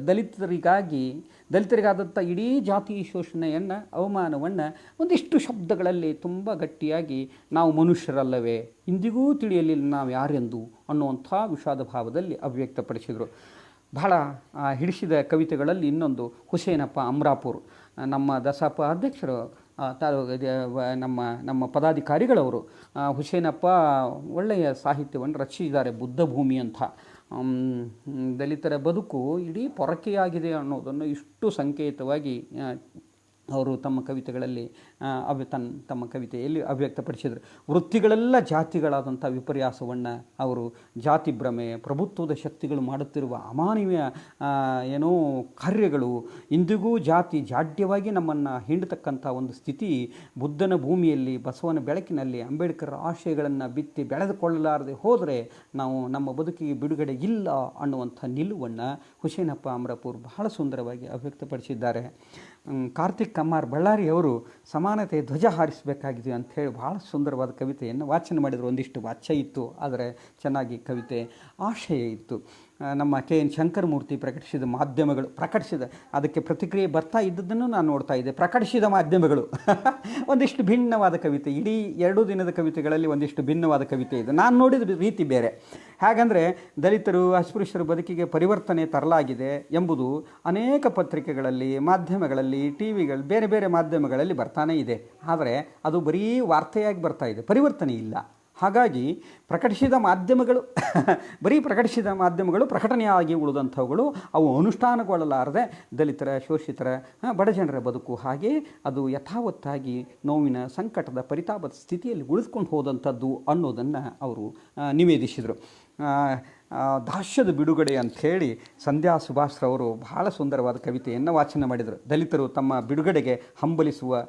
ದಲಿತರಿಗಾದಂಥ ಇಡೀ ಜಾತಿ ಶೋಷಣೆಯನ್ನು, ಅವಮಾನವನ್ನು ಒಂದಿಷ್ಟು ಶಬ್ದಗಳಲ್ಲಿ ತುಂಬ ಗಟ್ಟಿಯಾಗಿ ನಾವು ಮನುಷ್ಯರಲ್ಲವೇ, ಇಂದಿಗೂ ತಿಳಿಯಲಿಲ್ಲ ನಾವು ಯಾರೆಂದು ಅನ್ನುವಂಥ ವಿಷಾದ ಭಾವದಲ್ಲಿ ಅಭಿವ್ಯಕ್ತಪಡಿಸಿದರು. ಬಹಳ ಹಿಡಿಸಿದ ಕವಿತೆಗಳಲ್ಲಿ ಇನ್ನೊಂದು ಹುಸೇನಪ್ಪ ಅಮ್ರಾಪುರ್, ನಮ್ಮ ದಸಪ ಅಧ್ಯಕ್ಷರು, ನಮ್ಮ ಪದಾಧಿಕಾರಿಗಳವರು. ಹುಸೇನಪ್ಪ ಒಳ್ಳೆಯ ಸಾಹಿತ್ಯವನ್ನು ರಚಿಸಿದ್ದಾರೆ. ಬುದ್ಧ ಭೂಮಿ ಅಂತ, ದಲಿತರ ಬದುಕು ಇಡೀ ಪೊರಕೆಯಾಗಿದೆ ಅನ್ನೋದನ್ನು ಇಷ್ಟು ಸಂಕೇತವಾಗಿ ಅವರು ತಮ್ಮ ಕವಿತೆಗಳಲ್ಲಿ ತಮ್ಮ ಕವಿತೆಯಲ್ಲಿ ಅಭಿವ್ಯಕ್ತಪಡಿಸಿದರು. ವೃತ್ತಿಗಳೆಲ್ಲ ಜಾತಿಗಳಾದಂಥ ವಿಪರ್ಯಾಸವನ್ನು ಅವರು, ಜಾತಿ ಭ್ರಮೆ, ಪ್ರಭುತ್ವದ ಶಕ್ತಿಗಳು ಮಾಡುತ್ತಿರುವ ಅಮಾನವೀಯ ಏನೋ ಕಾರ್ಯಗಳು, ಇಂದಿಗೂ ಜಾತಿ ಜಾಡ್ಯವಾಗಿ ನಮ್ಮನ್ನು ಹಿಂಡತಕ್ಕಂಥ ಒಂದು ಸ್ಥಿತಿ, ಬುದ್ಧನ ಭೂಮಿಯಲ್ಲಿ, ಬಸವನ ಬೆಳಕಿನಲ್ಲಿ ಅಂಬೇಡ್ಕರ್ ಆಶಯಗಳನ್ನು ಬಿತ್ತಿ ಬೆಳೆದುಕೊಳ್ಳಲಾರದೆ ಹೋದರೆ ನಾವು ನಮ್ಮ ಬದುಕಿಗೆ ಬಿಡುಗಡೆ ಇಲ್ಲ ಅನ್ನುವಂಥ ನಿಲುವನ್ನು ಹುಸೇನಪ್ಪ ಅಮ್ರಾಪುರ್ ಬಹಳ ಸುಂದರವಾಗಿ ಅಭಿವ್ಯಕ್ತಪಡಿಸಿದ್ದಾರೆ. ಕಾರ್ತಿಕ್ ಕಮ್ಮಾರ್ ಬಳ್ಳಾರಿಯವರು ಸಮಾನತೆ ಧ್ವಜ ಹಾರಿಸಬೇಕಾಗಿದೆ ಅಂಥೇಳಿ ಭಾಳ ಸುಂದರವಾದ ಕವಿತೆಯನ್ನು ವಾಚನ ಮಾಡಿದರು. ಒಂದಿಷ್ಟು ವಾಚ್ಯ ಇತ್ತು, ಆದರೆ ಚೆನ್ನಾಗಿ ಕವಿತೆ ಆಶಯ ಇತ್ತು. ನಮ್ಮ KN ಶಂಕರಮೂರ್ತಿ ಪ್ರಕಟಿಸಿದ ಅದಕ್ಕೆ ಪ್ರತಿಕ್ರಿಯೆ ಬರ್ತಾ ಇದ್ದದ್ದನ್ನು ನಾನು ನೋಡ್ತಾ ಇದ್ದೆ. ಪ್ರಕಟಿಸಿದ ಮಾಧ್ಯಮಗಳು ಒಂದಿಷ್ಟು ಭಿನ್ನವಾದ ಕವಿತೆ, ಇಡೀ 2 ದಿನದ ಕವಿತೆಗಳಲ್ಲಿ ಒಂದಿಷ್ಟು ಭಿನ್ನವಾದ ಕವಿತೆ ಇದೆ. ನಾನು ನೋಡಿದ ರೀತಿ ಬೇರೆ. ಹಾಗಂದರೆ ದಲಿತರು, ಅಸ್ಪೃಶ್ಯರ ಬದುಕಿಗೆ ಪರಿವರ್ತನೆ ತರಲಾಗಿದೆ ಎಂಬುದು ಅನೇಕ ಪತ್ರಿಕೆಗಳಲ್ಲಿ, ಮಾಧ್ಯಮಗಳಲ್ಲಿ, ಟಿವಿಗಳು, ಬೇರೆ ಬೇರೆ ಮಾಧ್ಯಮಗಳಲ್ಲಿ ಬರ್ತಾನೇ ಇದೆ. ಆದರೆ ಅದು ಬರೀ ವಾರ್ತೆಯಾಗಿ ಬರ್ತಾ ಇದೆ, ಪರಿವರ್ತನೆ ಇಲ್ಲ. ಹಾಗಾಗಿ ಪ್ರಕಟಿಸಿದ ಮಾಧ್ಯಮಗಳು ಬರೀ ಪ್ರಕಟಿಸಿದ ಮಾಧ್ಯಮಗಳು ಪ್ರಕಟಣೆಯಾಗಿ ಉಳಿದಂಥವುಗಳು, ಅವು ಅನುಷ್ಠಾನಗೊಳ್ಳಲಾರದೆ ದಲಿತರ, ಶೋಷಿತರ, ಬಡಜನರ ಬದುಕು ಹಾಗೆ ಅದು ಯಥಾವತ್ತಾಗಿ ನೋವಿನ, ಸಂಕಟದ, ಪರಿತಾಪದ ಸ್ಥಿತಿಯಲ್ಲಿ ಉಳಿದುಕೊಂಡು ಹೋದಂಥದ್ದು ಅನ್ನೋದನ್ನು ಅವರು ನಿವೇದಿಸಿದರು. ದಾಸ್ಯದ ಬಿಡುಗಡೆ ಅಂಥೇಳಿ ಸಂಧ್ಯಾ ಸುಭಾಷ್ರವರು ಬಹಳ ಸುಂದರವಾದ ಕವಿತೆಯನ್ನು ವಾಚನ ಮಾಡಿದರು. ದಲಿತರು ತಮ್ಮ ಬಿಡುಗಡೆಗೆ ಹಂಬಲಿಸುವ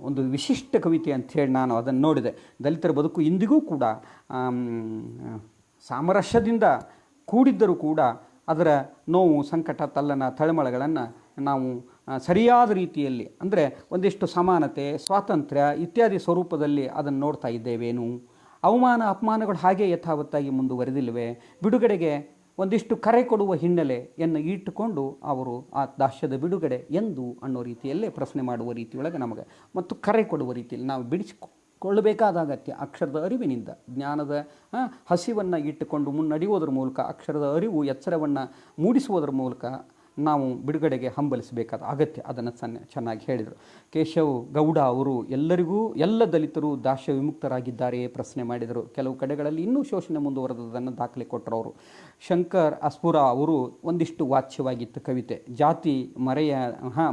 ಒಂದು ವಿಶಿಷ್ಟ ಕವಿತೆ ಅಂಥೇಳಿ ನಾನು ಅದನ್ನು ನೋಡಿದೆ. ದಲಿತರ ಬದುಕು ಇಂದಿಗೂ ಕೂಡ ಸಾಮರಸ್ಯದಿಂದ ಕೂಡಿದ್ದರೂ ಕೂಡ ಅದರ ನೋವು, ಸಂಕಟ, ತಲ್ಲಣ, ತಳಮಳಗಳನ್ನು ನಾವು ಸರಿಯಾದ ರೀತಿಯಲ್ಲಿ, ಅಂದರೆ ಒಂದಿಷ್ಟು ಸಮಾನತೆ, ಸ್ವಾತಂತ್ರ್ಯ ಇತ್ಯಾದಿ ಸ್ವರೂಪದಲ್ಲಿ ಅದನ್ನು ನೋಡ್ತಾ ಇದ್ದೇವೇನು? ಅವಮಾನ, ಅಪಮಾನಗಳು ಹಾಗೆ ಯಥಾವತ್ತಾಗಿ ಮುಂದುವರೆದಿಲ್ಲವೇ? ಬಿಡುಗಡೆಗೆ ಒಂದಿಷ್ಟು ಕರೆ ಕೊಡುವ ಹಿನ್ನೆಲೆಯನ್ನು ಇಟ್ಟುಕೊಂಡು ಅವರು ಆ ದಾಸ್ಯದ ಬಿಡುಗಡೆ ಎಂದು ಅನ್ನೋ ರೀತಿಯಲ್ಲೇ ಪ್ರಶ್ನೆ ಮಾಡುವ ರೀತಿಯೊಳಗೆ ನಮಗೆ, ಮತ್ತು ಕರೆ ಕೊಡುವ ರೀತಿಯಲ್ಲಿ ನಾವು ಬಿಡಿಸಿಕೊಳ್ಳಬೇಕಾದ ಅಗತ್ಯ. ಅಕ್ಷರದ ಅರಿವಿನಿಂದ, ಜ್ಞಾನದ ಹಸಿವನ್ನು ಇಟ್ಟುಕೊಂಡು ಮುನ್ನಡೆಯುವುದರ ಮೂಲಕ, ಅಕ್ಷರದ ಅರಿವು, ಎಚ್ಚರವನ್ನು ಮೂಡಿಸುವುದರ ಮೂಲಕ ನಾವು ಬಿಡುಗಡೆಗೆ ಹಂಬಲಿಸಬೇಕಾದ ಅಗತ್ಯ. ಅದನ್ನು ಚೆನ್ನಾಗಿ ಹೇಳಿದರು. ಕೇಶವ್ ಗೌಡ ಅವರು ಎಲ್ಲ ದಲಿತರು ದಾಸ್ಯ ವಿಮುಕ್ತರಾಗಿದ್ದಾರೆಯೇ ಪ್ರಶ್ನೆ ಮಾಡಿದರು. ಕೆಲವು ಕಡೆಗಳಲ್ಲಿ ಇನ್ನೂ ಶೋಷಣೆ ಮುಂದುವರೆದದನ್ನು ದಾಖಲೆ ಕೊಟ್ಟರು ಅವರು. ಶಂಕರ್ ಅಸ್ಪುರ ಅವರು ಒಂದಿಷ್ಟು ವಾಚ್ಯವಾಗಿತ್ತು ಕವಿತೆ. ಜಾತಿ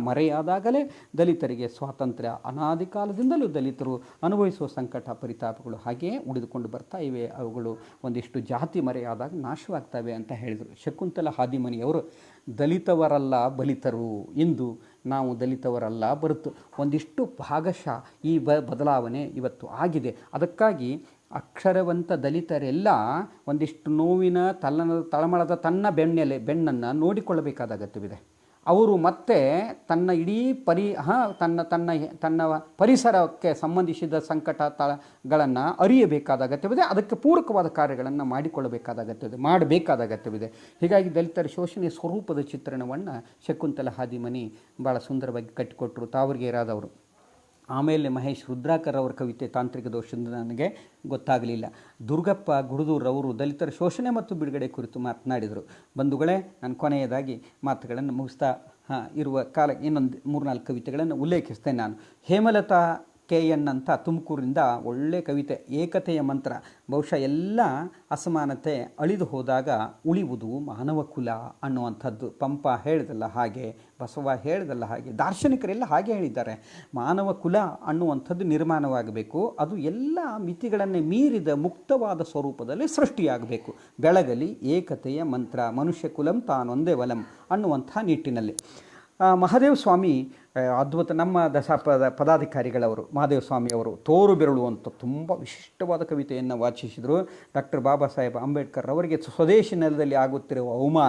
ಮರೆಯಾದಾಗಲೇ ದಲಿತರಿಗೆ ಸ್ವಾತಂತ್ರ್ಯ, ಅನಾದಿ ಕಾಲದಿಂದಲೂ ದಲಿತರು ಅನುಭವಿಸುವ ಸಂಕಟ, ಪರಿತಾಪಗಳು ಹಾಗೆಯೇ ಉಳಿದುಕೊಂಡು ಬರ್ತಾ ಇವೆ. ಅವುಗಳು ಒಂದಿಷ್ಟು ಜಾತಿ ಮರೆಯಾದಾಗ ನಾಶವಾಗ್ತವೆ ಅಂತ ಹೇಳಿದರು. ಶಕುಂತಲಾ ಹಾದಿಮನಿಯವರು ದಲಿತವರಲ್ಲ ಬಲಿತರು, ಇಂದು ನಾವು ದಲಿತವರಲ್ಲ ಬರುತ್ತು. ಒಂದಿಷ್ಟು ಭಾಗಶಃ ಈ ಬದಲಾವಣೆ ಇವತ್ತು ಆಗಿದೆ. ಅದಕ್ಕಾಗಿ ಅಕ್ಷರವಂತ ದಲಿತರೆಲ್ಲ ಒಂದಿಷ್ಟು ನೋವಿನ, ತಳಮಳದ ಬೆನ್ನನ್ನು ನೋಡಿಕೊಳ್ಳಬೇಕಾದ ಅಗತ್ಯವಿದೆ. ಅವರು ಮತ್ತೆ ತನ್ನ ಇಡೀ ತನ್ನ ಪರಿಸರಕ್ಕೆ ಸಂಬಂಧಿಸಿದ ಸಂಕಟಗಳನ್ನು ಅರಿಯಬೇಕಾದ ಅಗತ್ಯವಿದೆ. ಅದಕ್ಕೆ ಪೂರಕವಾದ ಕಾರ್ಯಗಳನ್ನು ಮಾಡಬೇಕಾದ ಅಗತ್ಯವಿದೆ. ಹೀಗಾಗಿ ದಲಿತರ ಶೋಷಣೆಯ ಸ್ವರೂಪದ ಚಿತ್ರಣವನ್ನು ಶಕುಂತಲಾ ಹಾದಿಮನಿ ಭಾಳ ಸುಂದರವಾಗಿ ಕಟ್ಟಿಕೊಟ್ಟರು, ತಾವರ್ಗೇರಾದವರು. ಆಮೇಲೆ ಮಹೇಶ್ ರುದ್ರಾಕರ್ ಅವರ ಕವಿತೆ ತಾಂತ್ರಿಕ ದೋಷದಿಂದ ನನಗೆ ಗೊತ್ತಾಗಲಿಲ್ಲ. ದುರ್ಗಪ್ಪ ಗುಡದೂರವರು ದಲಿತರ ಶೋಷಣೆ ಮತ್ತು ಬಿಡುಗಡೆ ಕುರಿತು ಮಾತನಾಡಿದರು. ಬಂಧುಗಳೇ, ನಾನು ಕೊನೆಯದಾಗಿ ಮಾತುಗಳನ್ನು ಮುಗಿಸ್ತಾ ಇರುವ ಕಾಲ ಇನ್ನೊಂದು 3-4 ಕವಿತೆಗಳನ್ನು ಉಲ್ಲೇಖಿಸ್ತೇನೆ ನಾನು. ಹೇಮಲತಾ KN ಅಂತ ತುಮಕೂರಿನಿಂದ ಒಳ್ಳೆಯ ಕವಿತೆ, ಏಕತೆಯ ಮಂತ್ರ. ಬಹುಶಃ ಎಲ್ಲ ಅಸಮಾನತೆ ಅಳಿದು ಹೋದಾಗ ಉಳಿಯುವುದು ಮಾನವ ಕುಲ ಅನ್ನುವಂಥದ್ದು. ಪಂಪ ಹೇಳಿದಲ್ಲ ಹಾಗೆ, ಬಸವ ಹೇಳಿದಲ್ಲ ಹಾಗೆ, ದಾರ್ಶನಿಕರೆಲ್ಲ ಹಾಗೆ ಹೇಳಿದ್ದಾರೆ. ಮಾನವ ಕುಲ ಅನ್ನುವಂಥದ್ದು ನಿರ್ಮಾಣವಾಗಬೇಕು. ಅದು ಎಲ್ಲ ಮಿತಿಗಳನ್ನು ಮೀರಿದ ಮುಕ್ತವಾದ ಸ್ವರೂಪದಲ್ಲಿ ಸೃಷ್ಟಿಯಾಗಬೇಕು. ಬೆಳಗಲಿ ಏಕತೆಯ ಮಂತ್ರ, ಮನುಷ್ಯ ಕುಲಂ ತಾನೊಂದೇ ವಲಂ ಅನ್ನುವಂಥ ನಿಟ್ಟಿನಲ್ಲಿ. ಮಹಾದೇವ ಸ್ವಾಮಿ ಅದ್ಭುತ. ನಮ್ಮ ಪದಾಧಿಕಾರಿಗಳವರು ಮಹಾದೇವ ಸ್ವಾಮಿಯವರು ತೋರು ಬೆರಳು ಅಂತ ತುಂಬ ವಿಶಿಷ್ಟವಾದ ಕವಿತೆಯನ್ನು ವಾಚಿಸಿದರು. ಡಾಕ್ಟರ್ ಬಾಬಾ ಸಾಹೇಬ್ ಅಂಬೇಡ್ಕರ್ ಅವರಿಗೆ ಸ್ವದೇಶಿ ನೆಲದಲ್ಲಿ ಆಗುತ್ತಿರುವ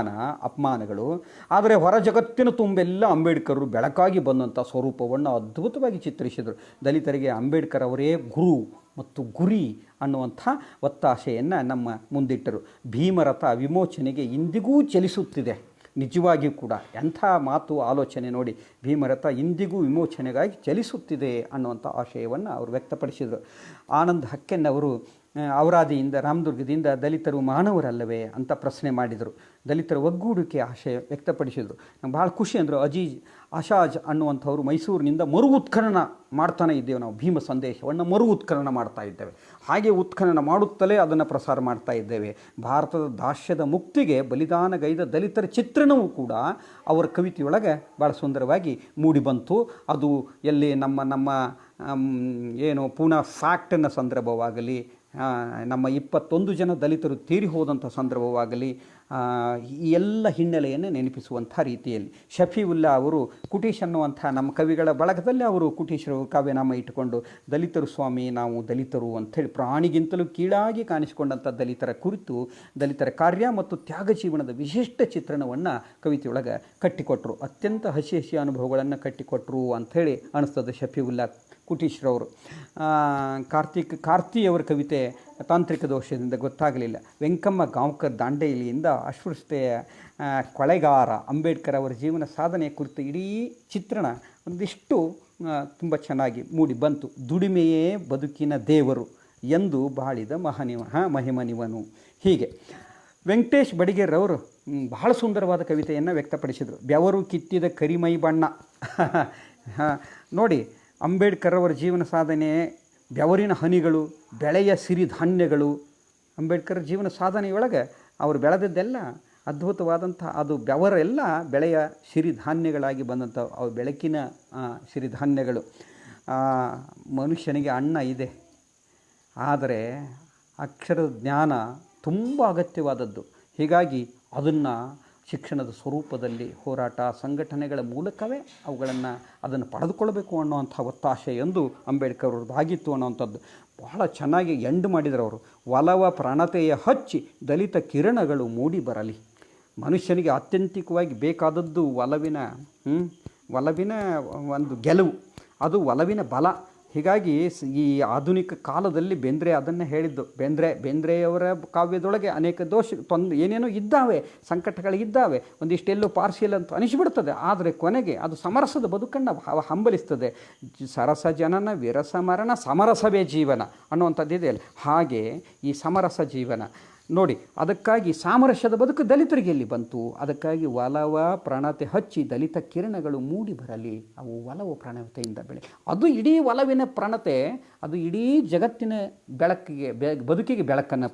ಅಪಮಾನಗಳು, ಆದರೆ ಹೊರ ಜಗತ್ತಿನ ತುಂಬೆಲ್ಲ ಅಂಬೇಡ್ಕರ್ ಬೆಳಕಾಗಿ ಬಂದಂಥ ಸ್ವರೂಪವನ್ನು ಅದ್ಭುತವಾಗಿ ಚಿತ್ರಿಸಿದರು. ದಲಿತರಿಗೆ ಅಂಬೇಡ್ಕರ್ ಅವರೇ ಗುರು ಮತ್ತು ಗುರಿ ಅನ್ನುವಂಥ ಒತ್ತಾಸೆಯನ್ನು ನಮ್ಮ ಮುಂದಿಟ್ಟರು. ಭೀಮರಥ ವಿಮೋಚನೆಗೆ ಇಂದಿಗೂ ಚಲಿಸುತ್ತಿದೆ. ನಿಜವಾಗಿಯೂ ಕೂಡ ಎಂಥ ಮಾತು ಆಲೋಚನೆ ನೋಡಿ. ಭೀಮರಥ ಇಂದಿಗೂ ವಿಮೋಚನೆಗಾಗಿ ಚಲಿಸುತ್ತಿದೆ ಅನ್ನುವಂಥ ಆಶಯವನ್ನು ಅವರು ವ್ಯಕ್ತಪಡಿಸಿದರು. ಆನಂದ್ ಹಕ್ಕೆನ್ನವರು ಔರಾದಿಯಿಂದ ರಾಮದುರ್ಗದಿಂದ ದಲಿತರು ಮಾನವರಲ್ಲವೇ ಅಂತ ಪ್ರಶ್ನೆ ಮಾಡಿದರು. ದಲಿತರ ಒಗ್ಗೂಡಿಕೆ ಆಶಯ ವ್ಯಕ್ತಪಡಿಸಿದರು. ನಂಗೆ ಭಾಳ ಖುಷಿ ಅಂದರು. ಅಶಾಜ್ ಅನ್ನುವಂಥವ್ರು ಮೈಸೂರಿನಿಂದ ಮರು ಉತ್ಖನನ ಮಾಡ್ತಾನೆ ಇದ್ದೇವೆ. ನಾವು ಭೀಮ ಸಂದೇಶವನ್ನು ಮರು ಉತ್ಖನನ ಮಾಡ್ತಾ ಇದ್ದೇವೆ. ಹಾಗೆ ಉತ್ಖನನ ಮಾಡುತ್ತಲೇ ಅದನ್ನು ಪ್ರಸಾರ ಮಾಡ್ತಾ ಇದ್ದೇವೆ. ಭಾರತದ ದಾಸ್ಯದ ಮುಕ್ತಿಗೆ ಬಲಿದಾನಗೈದ ದಲಿತರ ಚಿತ್ರಣವೂ ಕೂಡ ಅವರ ಕವಿತೆಯೊಳಗೆ ಭಾಳ ಸುಂದರವಾಗಿ ಮೂಡಿಬಂತು. ಅದು ಎಲ್ಲಿ ನಮ್ಮ ಏನು ಪೂನಾ ಫ್ಯಾಕ್ಟನ್ನ ಸಂದರ್ಭವಾಗಲಿ, ನಮ್ಮ 21 ಜನ ದಲಿತರು ತೀರಿ ಹೋದಂಥ ಸಂದರ್ಭವಾಗಲಿ, ಈ ಎಲ್ಲ ಹಿನ್ನೆಲೆಯನ್ನು ನೆನಪಿಸುವಂಥ ರೀತಿಯಲ್ಲಿ ಶಫೀವುಲ್ಲಾ ಅವರು ಕುಟೀಶ್ ಅನ್ನುವಂಥ ನಮ್ಮ ಕವಿಗಳ ಬಳಗದಲ್ಲಿ ಅವರು ಕುಟೀಶರು ಕಾವ್ಯನಾಮ ಇಟ್ಟುಕೊಂಡು ದಲಿತರು ಸ್ವಾಮಿ ನಾವು ದಲಿತರು ಅಂಥೇಳಿ ಪ್ರಾಣಿಗಿಂತಲೂ ಕೀಳಾಗಿ ಕಾಣಿಸಿಕೊಂಡಂಥ ದಲಿತರ ಕುರಿತು ದಲಿತರ ಕಾರ್ಯ ಮತ್ತು ತ್ಯಾಗ ಜೀವನದ ವಿಶಿಷ್ಟ ಚಿತ್ರಣವನ್ನು ಕವಿತೆಯೊಳಗೆ ಕಟ್ಟಿಕೊಟ್ಟರು. ಅತ್ಯಂತ ಹಸಿ ಅನುಭವಗಳನ್ನು ಕಟ್ಟಿಕೊಟ್ಟರು ಅಂಥೇಳಿ ಅನಿಸ್ತದೆ ಶಫೀವುಲ್ಲಾ ಕುಟೀಶ್ರವರು. ಕಾರ್ತಿಯವರ ಕವಿತೆ ತಾಂತ್ರಿಕ ದೋಷದಿಂದ ಗೊತ್ತಾಗಲಿಲ್ಲ. ವೆಂಕಮ್ಮ ಗಾಂವ್ಕರ್ ದಾಂಡೇಲಿಯಿಂದ ಅಸ್ಪೃಶ್ಯತೆಯ ಕೊಳೆಗಾರ ಅಂಬೇಡ್ಕರ್ ಅವರ ಜೀವನ ಸಾಧನೆಯ ಕುರಿತು ಇಡೀ ಚಿತ್ರಣ ಒಂದಿಷ್ಟು ತುಂಬ ಚೆನ್ನಾಗಿ ಮೂಡಿ ಬಂತು. ದುಡಿಮೆಯೇ ಬದುಕಿನ ದೇವರು ಎಂದು ಬಾಳಿದ ಮಹಿಮನಿವನು. ಹೀಗೆ ವೆಂಕಟೇಶ್ ಬಡಿಗೇರವರು ಬಹಳ ಸುಂದರವಾದ ಕವಿತೆಯನ್ನು ವ್ಯಕ್ತಪಡಿಸಿದರು. ಬೆವರು ಕಿತ್ತಿದ ಕರಿಮೈ ಬಣ್ಣ. ನೋಡಿ, ಅಂಬೇಡ್ಕರ್ ಅವರ ಜೀವನ ಸಾಧನೆ ಬೆವರಿನ ಹನಿಗಳು, ಬೆಳೆಯ ಸಿರಿಧಾನ್ಯಗಳು. ಅಂಬೇಡ್ಕರ್ ಜೀವನ ಸಾಧನೆಯೊಳಗೆ ಅವರು ಬೆಳೆದದ್ದೆಲ್ಲ ಅದ್ಭುತವಾದಂಥ ಅದು ಬೆವರೆಲ್ಲ ಬೆಳೆಯ ಸಿರಿಧಾನ್ಯಗಳಾಗಿ ಬಂದಂಥ ಅವು ಬೆಳಕಿನ ಸಿರಿಧಾನ್ಯಗಳು. ಮನುಷ್ಯನಿಗೆ ಅನ್ನ ಇದೆ, ಆದರೆ ಅಕ್ಷರದ ಜ್ಞಾನ ತುಂಬ ಅಗತ್ಯವಾದದ್ದು. ಹೀಗಾಗಿ ಅದನ್ನು ಶಿಕ್ಷಣದ ಸ್ವರೂಪದಲ್ಲಿ ಹೋರಾಟ ಸಂಘಟನೆಗಳ ಮೂಲಕವೇ ಅದನ್ನು ಪಡೆದುಕೊಳ್ಳಬೇಕು ಅನ್ನುವಂಥ ಒತ್ತಾಸೆ ಎಂದು ಅಂಬೇಡ್ಕರ್ ಅವ್ರದ್ದಾಗಿತ್ತು ಅನ್ನುವಂಥದ್ದು ಬಹಳ ಚೆನ್ನಾಗಿ ಎಂಡ್ ಮಾಡಿದರು ಅವರು. ಒಲವ ಪ್ರಾಣತೆಯ ಹಚ್ಚಿ ದಲಿತ ಕಿರಣಗಳು ಮೂಡಿ ಬರಲಿ. ಮನುಷ್ಯನಿಗೆ ಆತ್ಯಂತಿಕವಾಗಿ ಬೇಕಾದದ್ದು ಒಲವಿನ ಒಂದು ಗೆಲುವು, ಅದು ಒಲವಿನ ಬಲ. ಹೀಗಾಗಿ ಈ ಆಧುನಿಕ ಕಾಲದಲ್ಲಿ ಬೇಂದ್ರೆ ಅದನ್ನು ಹೇಳಿದ್ದು. ಬೇಂದ್ರೆಯವರ ಕಾವ್ಯದೊಳಗೆ ಅನೇಕ ಏನೇನೋ ಇದ್ದಾವೆ, ಸಂಕಟಗಳಿದ್ದಾವೆ, ಒಂದಿಷ್ಟೆಲ್ಲೋ ಪಾರ್ಸಿಯಲ್ ಅಂತ ಅನಿಸಿಬಿಡ್ತದೆ. ಆದರೆ ಕೊನೆಗೆ ಅದು ಸಮರಸದ ಬದುಕನ್ನು ಹಂಬಲಿಸ್ತದೆ. ಸರಸ ಜನನ ವಿರಸ ಮರಣ ಸಮರಸವೇ ಜೀವನ ಅನ್ನುವಂಥದ್ದಿದೆ ಅಲ್ಲ, ಹಾಗೆ ಈ ಸಮರಸ ಜೀವನ ನೋಡಿ. ಅದಕ್ಕಾಗಿ ಸಾಮರಸ್ಯದ ಬದುಕು ದಲಿತರಿಗೆ ಎಲ್ಲಿ ಬಂತು? ಅದಕ್ಕಾಗಿ ಒಲವ ಪ್ರಾಣತೆ ಹಚ್ಚಿ ದಲಿತ ಕಿರಣಗಳು ಮೂಡಿ ಬರಲಿ. ಅವು ಒಲವು ಪ್ರಾಣತೆಯಿಂದ ಅದು ಇಡೀ ಒಲವಿನ ಪ್ರಾಣತೆ, ಅದು ಇಡೀ ಜಗತ್ತಿನ ಬೆಳಕಿಗೆ ಬದುಕಿಗೆ ಬೆಳಕನ್ನು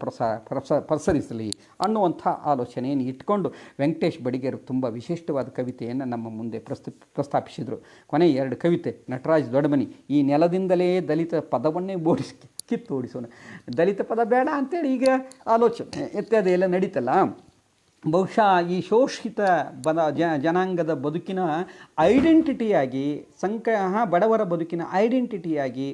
ಪ್ರಸರಿಸಲಿ ಅನ್ನುವಂಥ ಆಲೋಚನೆಯನ್ನು ಇಟ್ಕೊಂಡು ವೆಂಕಟೇಶ್ ಬಡಿಗೇರು ತುಂಬ ವಿಶಿಷ್ಟವಾದ ಕವಿತೆಯನ್ನು ನಮ್ಮ ಮುಂದೆ ಪ್ರಸ್ತಾಪಿಸಿದರು. ಕೊನೆಯ 2 ಕವಿತೆ ನಟರಾಜ್ ದೊಡ್ಡಮನಿ. ಈ ನೆಲದಿಂದಲೇ ದಲಿತ ಪದವನ್ನೇ ಕಿತ್ತೋಡಿಸೋಣ. ದಲಿತ ಪದ ಬೇಡ ಅಂತೇಳಿ ಈಗ ಆಲೋಚನೆ ಇತ್ಯಾದಿ ಎಲ್ಲ ನಡೀತಲ್ಲ. ಬಹುಶಃ ಈ ಶೋಷಿತ ಜನಾಂಗದ ಬದುಕಿನ ಐಡೆಂಟಿಟಿಯಾಗಿ ಬಡವರ ಬದುಕಿನ ಐಡೆಂಟಿಟಿಯಾಗಿ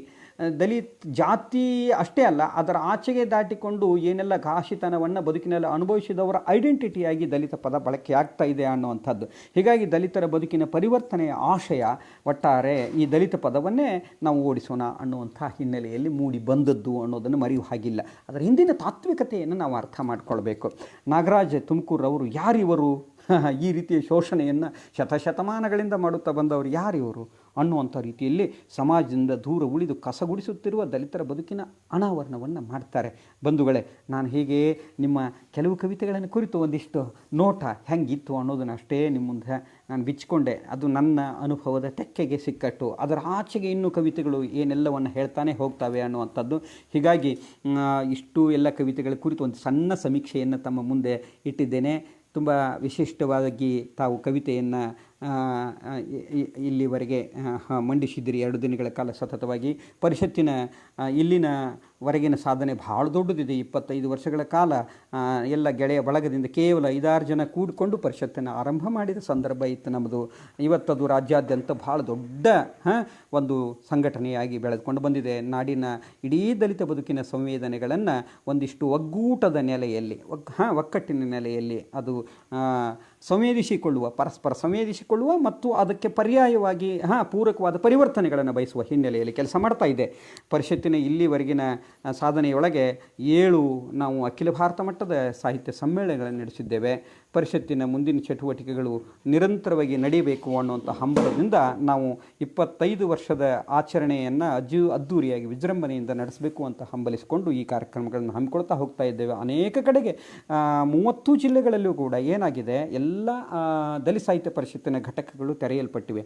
ದಲಿತ ಜಾತಿ ಅಷ್ಟೇ ಅಲ್ಲ, ಅದರ ಆಚೆಗೆ ದಾಟಿಕೊಂಡು ಏನೆಲ್ಲ ಘಾಷಿತನವನ್ನು ಬದುಕಿನಲ್ಲಿ ಅನುಭವಿಸಿದವರ ಐಡೆಂಟಿಟಿಯಾಗಿ ದಲಿತ ಪದ ಬಳಕೆ ಆಗ್ತಾ ಇದೆ ಅನ್ನುವಂಥದ್ದು. ಹೀಗಾಗಿ ದಲಿತರ ಬದುಕಿನ ಪರಿವರ್ತನೆಯ ಆಶಯ ಒಟ್ಟಾರೆ ಈ ದಲಿತ ಪದವನ್ನೇ ನಾವು ಓಡಿಸೋಣ ಅನ್ನುವಂಥ ಹಿನ್ನೆಲೆಯಲ್ಲಿ ಮೂಡಿ ಬಂದದ್ದು ಅನ್ನೋದನ್ನು ಮರೆಯುವ ಹಾಗಿಲ್ಲ. ಅದರ ಹಿಂದಿನ ತಾತ್ವಿಕತೆಯನ್ನು ನಾವು ಅರ್ಥ ಮಾಡಿಕೊಳ್ಬೇಕು. ನಾಗರಾಜ್ ತುಮಕೂರವರು ಯಾರಿವರು? ಈ ರೀತಿಯ ಶೋಷಣೆಯನ್ನು ಶತಶತಮಾನಗಳಿಂದ ಮಾಡುತ್ತಾ ಬಂದವರು ಯಾರಿವರು ಅನ್ನುವಂಥ ರೀತಿಯಲ್ಲಿ ಸಮಾಜದಿಂದ ದೂರ ಉಳಿದು ಕಸಗುಡಿಸುತ್ತಿರುವ ದಲಿತರ ಬದುಕಿನ ಅನಾವರಣವನ್ನು ಮಾಡ್ತಾರೆ. ಬಂಧುಗಳೇ, ನಾನು ಹೀಗೆ ನಿಮ್ಮ ಕೆಲವು ಕವಿತೆಗಳನ್ನು ಕುರಿತು ಒಂದಿಷ್ಟು ನೋಟ ಹೆಂಗಿತ್ತು ಅನ್ನೋದನ್ನು ಅಷ್ಟೇ ನಿಮ್ಮ ಮುಂದೆ ನಾನು ಬಿಚ್ಚಿಕೊಂಡೆ. ಅದು ನನ್ನ ಅನುಭವದ ತೆಕ್ಕೆಗೆ ಸಿಕ್ಕಟ್ಟು. ಅದರ ಆಚೆಗೆ ಇನ್ನೂ ಕವಿತೆಗಳು ಏನೆಲ್ಲವನ್ನು ಹೇಳ್ತಾನೆ ಹೋಗ್ತವೆ ಅನ್ನುವಂಥದ್ದು. ಹೀಗಾಗಿ ಇಷ್ಟು ಎಲ್ಲ ಕವಿತೆಗಳ ಕುರಿತು ಒಂದು ಸಣ್ಣ ಸಮೀಕ್ಷೆಯನ್ನು ತಮ್ಮ ಮುಂದೆ ಇಟ್ಟಿದ್ದೇನೆ. ತುಂಬ ವಿಶಿಷ್ಟವಾಗಿ ತಾವು ಕವಿತೆಯನ್ನು ಇಲ್ಲಿವರೆಗೆ ಮಂಡಿಸಿದ್ದೀರಿ. 2 ದಿನಗಳ ಕಾಲ ಸತತವಾಗಿ ಪರಿಷತ್ತಿನ ಇಲ್ಲಿನ ವರೆಗಿನ ಸಾಧನೆ ಭಾಳ ದೊಡ್ಡದಿದೆ. 25 ವರ್ಷಗಳ ಕಾಲ ಎಲ್ಲ ಗೆಳೆಯ ಬಳಗದಿಂದ ಕೇವಲ 5-6 ಜನ ಕೂಡಿಕೊಂಡು ಪರಿಷತ್ತನ್ನು ಆರಂಭ ಮಾಡಿದ ಸಂದರ್ಭ ಇತ್ತು ನಮ್ಮದು. ಇವತ್ತದು ರಾಜ್ಯಾದ್ಯಂತ ಭಾಳ ದೊಡ್ಡ ಒಂದು ಸಂಘಟನೆಯಾಗಿ ಬೆಳೆದುಕೊಂಡು ಬಂದಿದೆ. ನಾಡಿನ ಇಡೀ ದಲಿತ ಬದುಕಿನ ಸಂವೇದನೆಗಳನ್ನು ಒಂದಿಷ್ಟು ಒಗ್ಗೂಟದ ನೆಲೆಯಲ್ಲಿ, ಒಕ್ಕಟ್ಟಿನ ನೆಲೆಯಲ್ಲಿ ಅದು ಸಂವೇದಿಸಿಕೊಳ್ಳುವ, ಪರಸ್ಪರ ಸಂವೇದಿಸಿಕೊಳ್ಳುವ ಮತ್ತು ಅದಕ್ಕೆ ಪರ್ಯಾಯವಾಗಿ ಪೂರಕವಾದ ಪರಿವರ್ತನೆಗಳನ್ನು ಬಯಸುವ ಹಿನ್ನೆಲೆಯಲ್ಲಿ ಕೆಲಸ ಮಾಡ್ತಾ ಇದೆ. ಪರಿಷತ್ತಿನ ಇಲ್ಲಿವರೆಗಿನ ಸಾಧನೆಯೊಳಗೆ 7 ನಾವು ಅಖಿಲ ಭಾರತ ಮಟ್ಟದ ಸಾಹಿತ್ಯ ಸಮ್ಮೇಳನಗಳನ್ನು ನಡೆಸಿದ್ದೇವೆ. ಪರಿಷತ್ತಿನ ಮುಂದಿನ ಚಟುವಟಿಕೆಗಳು ನಿರಂತರವಾಗಿ ನಡೀಬೇಕು ಅನ್ನುವಂಥ ಹಂಬಲದಿಂದ ನಾವು 25 ವರ್ಷದ ಆಚರಣೆಯನ್ನು ಅದ್ದೂರಿಯಾಗಿ ವಿಜೃಂಭಣೆಯಿಂದ ನಡೆಸಬೇಕು ಅಂತ ಹಂಬಲಿಸಿಕೊಂಡು ಈ ಕಾರ್ಯಕ್ರಮಗಳನ್ನು ಹಮ್ಮಿಕೊಳ್ತಾ ಹೋಗ್ತಾ ಇದ್ದೇವೆ. ಅನೇಕ ಕಡೆಗೆ 30 ಜಿಲ್ಲೆಗಳಲ್ಲೂ ಕೂಡ ಏನಾಗಿದೆ, ಎಲ್ಲ ದಲಿತ ಸಾಹಿತ್ಯ ಪರಿಷತ್ತಿನ ಘಟಕಗಳು ತೆರೆಯಲ್ಪಟ್ಟಿವೆ.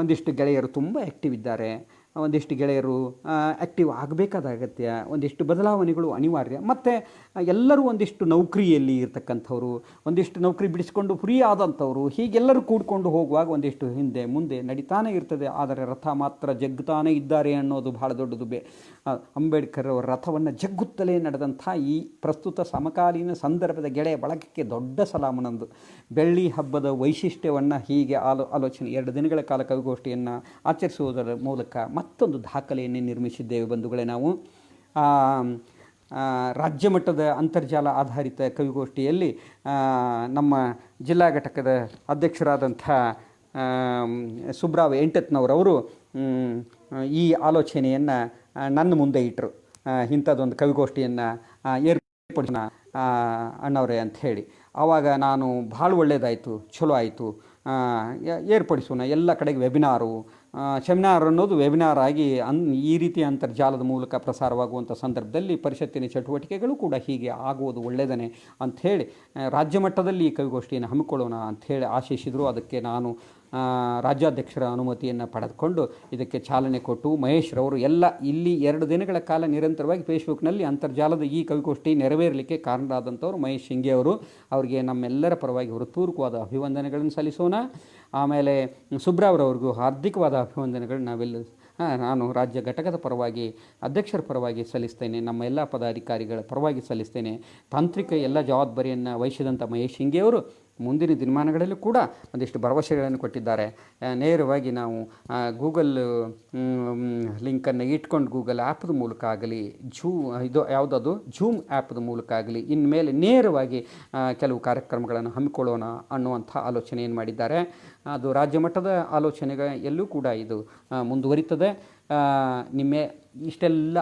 ಒಂದಿಷ್ಟು ಗೆಳೆಯರು ತುಂಬ ಆ್ಯಕ್ಟಿವ್ ಇದ್ದಾರೆ, ಒಂದಿಷ್ಟು ಗೆಳೆಯರು ಆ್ಯಕ್ಟಿವ್ ಆಗಬೇಕಾದ ಅಗತ್ಯ, ಒಂದಿಷ್ಟು ಬದಲಾವಣೆಗಳು ಅನಿವಾರ್ಯ. ಮತ್ತು ಎಲ್ಲರೂ ಒಂದಿಷ್ಟು ನೌಕರಿಯಲ್ಲಿ ಇರ್ತಕ್ಕಂಥವ್ರು, ಒಂದಿಷ್ಟು ನೌಕರಿ ಬಿಡಿಸ್ಕೊಂಡು ಫ್ರೀ ಆದಂಥವ್ರು, ಹೀಗೆಲ್ಲರೂ ಕೂಡ್ಕೊಂಡು ಹೋಗುವಾಗ ಒಂದಿಷ್ಟು ಹಿಂದೆ ಮುಂದೆ ನಡೀತಾನೆ ಇರ್ತದೆ. ಆದರೆ ರಥ ಮಾತ್ರ ಜಗ್ಗುತ್ತಾನೆ ಇದ್ದಾರೆ ಅನ್ನೋದು ಭಾಳ ದೊಡ್ಡದು. ಅಂಬೇಡ್ಕರ್ ಅವರ ರಥವನ್ನು ಜಗ್ಗುತ್ತಲೇ ನಡೆದಂಥ ಈ ಪ್ರಸ್ತುತ ಸಮಕಾಲೀನ ಸಂದರ್ಭದ ಗೆಳೆಯ ಬಳಗಕ್ಕೆ ದೊಡ್ಡ ಸಲಾಮು ನಂದು. ಬೆಳ್ಳಿ ಹಬ್ಬದ ವೈಶಿಷ್ಟ್ಯವನ್ನು ಹೀಗೆ ಆಲೋಚನೆ 2 ದಿನಗಳ ಕಾಲ ಕವಿಗೋಷ್ಠಿಯನ್ನು ಆಚರಿಸುವುದರ ಮೂಲಕ ಮತ್ತೊಂದು ದಾಖಲೆಯನ್ನೇ ನಿರ್ಮಿಸಿದ್ದೇವೆ ಬಂಧುಗಳೇ. ನಾವು ರಾಜ್ಯ ಮಟ್ಟದ ಅಂತರ್ಜಾಲ ಆಧಾರಿತ ಕವಿಗೋಷ್ಠಿಯಲ್ಲಿ ನಮ್ಮ ಜಿಲ್ಲಾ ಘಟಕದ ಅಧ್ಯಕ್ಷರಾದಂಥ ಸುಬ್ರಾವ್ ಎಂಟತ್ನವರವರು ಈ ಆಲೋಚನೆಯನ್ನು ನನ್ನ ಮುಂದೆ ಇಟ್ಟರು. ಇಂಥದ್ದೊಂದು ಕವಿಗೋಷ್ಠಿಯನ್ನು ಏರ್ಪಡಿಸೋಣ ಅಣ್ಣವ್ರೆ ಅಂಥೇಳಿ. ಆವಾಗ ನಾನು ಭಾಳ ಒಳ್ಳೆಯದಾಯಿತು, ಚಲೋ ಆಯಿತು, ಏರ್ಪಡಿಸೋಣ. ಎಲ್ಲ ಕಡೆಗೆ ವೆಬಿನಾರು, ಸೆಮಿನಾರ್ ಅನ್ನೋದು ವೆಬಿನಾರ್ ಆಗಿ ಈ ರೀತಿಯ ಅಂತರ್ಜಾಲದ ಮೂಲಕ ಪ್ರಸಾರವಾಗುವಂಥ ಸಂದರ್ಭದಲ್ಲಿ ಪರಿಷತ್ತಿನ ಚಟುವಟಿಕೆಗಳು ಕೂಡ ಹೀಗೆ ಆಗುವುದು ಒಳ್ಳೆಯದೇ ಅಂಥೇಳಿ ರಾಜ್ಯ ಮಟ್ಟದಲ್ಲಿ ಈ ಕವಿಗೋಷ್ಠಿಯನ್ನು ಹಮ್ಮಿಕೊಳ್ಳೋಣ ಅಂಥೇಳಿ ಆಶಿಸಿದರು. ಅದಕ್ಕೆ ನಾನು ರಾಜ್ಯಾಧ್ಯಕ್ಷರ ಅನುಮತಿಯನ್ನು ಪಡೆದುಕೊಂಡು ಇದಕ್ಕೆ ಚಾಲನೆ ಕೊಟ್ಟು ಮಹೇಶ್ರವರು ಎಲ್ಲ ಇಲ್ಲಿ 2 ದಿನಗಳ ಕಾಲ ನಿರಂತರವಾಗಿ ಫೇಸ್ಬುಕ್ನಲ್ಲಿ ಅಂತರ್ಜಾಲದ ಈ ಕವಿಗೋಷ್ಠಿ ನೆರವೇರಲಿಕ್ಕೆ ಕಾರಣರಾದಂಥವ್ರು ಮಹೇಶ್ ಶಿಂಗೆ ಅವರು. ಅವರಿಗೆ ನಮ್ಮೆಲ್ಲರ ಪರವಾಗಿ ಹೃತ್ಪೂರ್ವಕವಾದ ಅಭಿವಂದನೆಗಳನ್ನು ಸಲ್ಲಿಸೋಣ. ಆಮೇಲೆ ಸುಬ್ರಾವ್ರವ್ರಿಗೂ ಹಾರ್ದಿಕವಾದ ಅಭಿವಂದನೆಗಳು ನಾನು ರಾಜ್ಯ ಘಟಕದ ಪರವಾಗಿ, ಅಧ್ಯಕ್ಷರ ಪರವಾಗಿ ಸಲ್ಲಿಸ್ತೇನೆ, ನಮ್ಮ ಎಲ್ಲ ಪದಾಧಿಕಾರಿಗಳ ಪರವಾಗಿ ಸಲ್ಲಿಸ್ತೇನೆ. ತಾಂತ್ರಿಕ ಎಲ್ಲ ಜವಾಬ್ದಾರಿಯನ್ನು ವಹಿಸಿದಂಥ ಮಹೇಶ್ ಶಿಂಗೆ ಅವರು ಮುಂದಿನ ದಿನಮಾನಗಳಲ್ಲೂ ಕೂಡ ಒಂದಿಷ್ಟು ಭರವಸೆಗಳನ್ನು ಕೊಟ್ಟಿದ್ದಾರೆ. ನೇರವಾಗಿ ನಾವು ಗೂಗಲ್ ಲಿಂಕನ್ನು ಇಟ್ಕೊಂಡು ಗೂಗಲ್ ಆ್ಯಪ್ದ ಮೂಲಕ ಆಗಲಿ, ಝೂಮ್ ಆ್ಯಪ್ದ ಮೂಲಕ ಆಗಲಿ ಇನ್ಮೇಲೆ ನೇರವಾಗಿ ಕೆಲವು ಕಾರ್ಯಕ್ರಮಗಳನ್ನು ಹಮ್ಮಿಕೊಳ್ಳೋಣ ಅನ್ನುವಂಥ ಆಲೋಚನೆಯನ್ನು ಮಾಡಿದ್ದಾರೆ. ಅದು ರಾಜ್ಯ ಮಟ್ಟದ ಆಲೋಚನೆಗೆ ಎಲ್ಲೂ ಕೂಡ ಇದು ಮುಂದುವರಿತದೆ. ನಿಮ್ಮ ಇಷ್ಟೆಲ್ಲ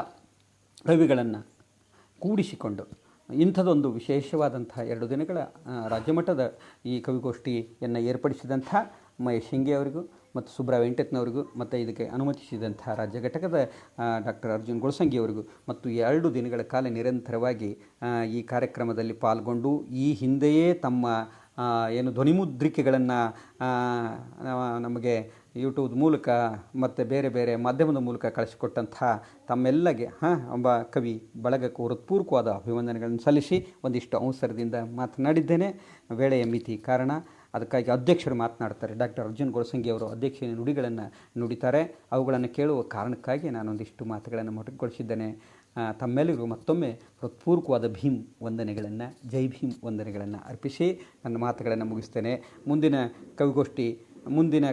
ಕವಿಗಳನ್ನು ಕೂಡಿಸಿಕೊಂಡು ಇಂಥದ್ದೊಂದು ವಿಶೇಷವಾದಂಥ 2 ದಿನಗಳ ರಾಜ್ಯಮಟ್ಟದ ಈ ಕವಿಗೋಷ್ಠಿಯನ್ನು ಏರ್ಪಡಿಸಿದಂಥ ಮಹೇಶ್ ಶಿಂಗೆ ಅವರಿಗೂ ಮತ್ತು ಸುಬ್ರಾವ್ ವೆಂಕಟನವರಿಗೂ ಮತ್ತು ಇದಕ್ಕೆ ಅನುಮತಿಸಿದಂಥ ರಾಜ್ಯ ಘಟಕದ ಡಾಕ್ಟರ್ ಅರ್ಜುನ್ ಗೊಳಸಂಗಿ ಅವರಿಗೂ ಮತ್ತು 2 ದಿನಗಳ ಕಾಲ ನಿರಂತರವಾಗಿ ಈ ಕಾರ್ಯಕ್ರಮದಲ್ಲಿ ಪಾಲ್ಗೊಂಡು ಈ ಹಿಂದೆಯೇ ತಮ್ಮ ಧ್ವನಿಮುದ್ರಿಕೆಗಳನ್ನು ನಮಗೆ ಯೂಟ್ಯೂಬ್ ಮೂಲಕ ಮತ್ತು ಬೇರೆ ಬೇರೆ ಮಾಧ್ಯಮದ ಮೂಲಕ ಕಳಿಸಿಕೊಟ್ಟಂಥ ತಮ್ಮೆಲ್ಲಗೆ ಒಬ್ಬ ಕವಿ ಬಳಗಕ್ಕೂ ಹೃತ್ಪೂರ್ವಕವಾದ ಅಭಿವಂದನೆಗಳನ್ನು ಸಲ್ಲಿಸಿ ಒಂದಿಷ್ಟು ಅವಸರದಿಂದ ಮಾತನಾಡಿದ್ದೇನೆ. ವೇಳೆಯ ಮಿತಿ ಕಾರಣ ಅದಕ್ಕಾಗಿ ಅಧ್ಯಕ್ಷರು ಮಾತನಾಡ್ತಾರೆ. ಡಾಕ್ಟರ್ ಅರ್ಜುನ್ ಗೊಳಸಂಗಿ ಅವರು ಅಧ್ಯಕ್ಷೀಯ ನುಡಿಗಳನ್ನು ನುಡಿತಾರೆ. ಅವುಗಳನ್ನು ಕೇಳುವ ಕಾರಣಕ್ಕಾಗಿ ನಾನೊಂದಿಷ್ಟು ಮಾತುಗಳನ್ನು ಮೊಟಕುಗೊಳಿಸಿದ್ದೇನೆ. ತಮ್ಮೆಲ್ಲರಿಗೂ ಮತ್ತೊಮ್ಮೆ ಹೃತ್ಪೂರ್ವಕವಾದ ಭೀಮ್ ವಂದನೆಗಳನ್ನು, ಜೈ ಭೀಮ್ ವಂದನೆಗಳನ್ನು ಅರ್ಪಿಸಿ ನನ್ನ ಮಾತುಗಳನ್ನು ಮುಗಿಸ್ತೇನೆ. ಮುಂದಿನ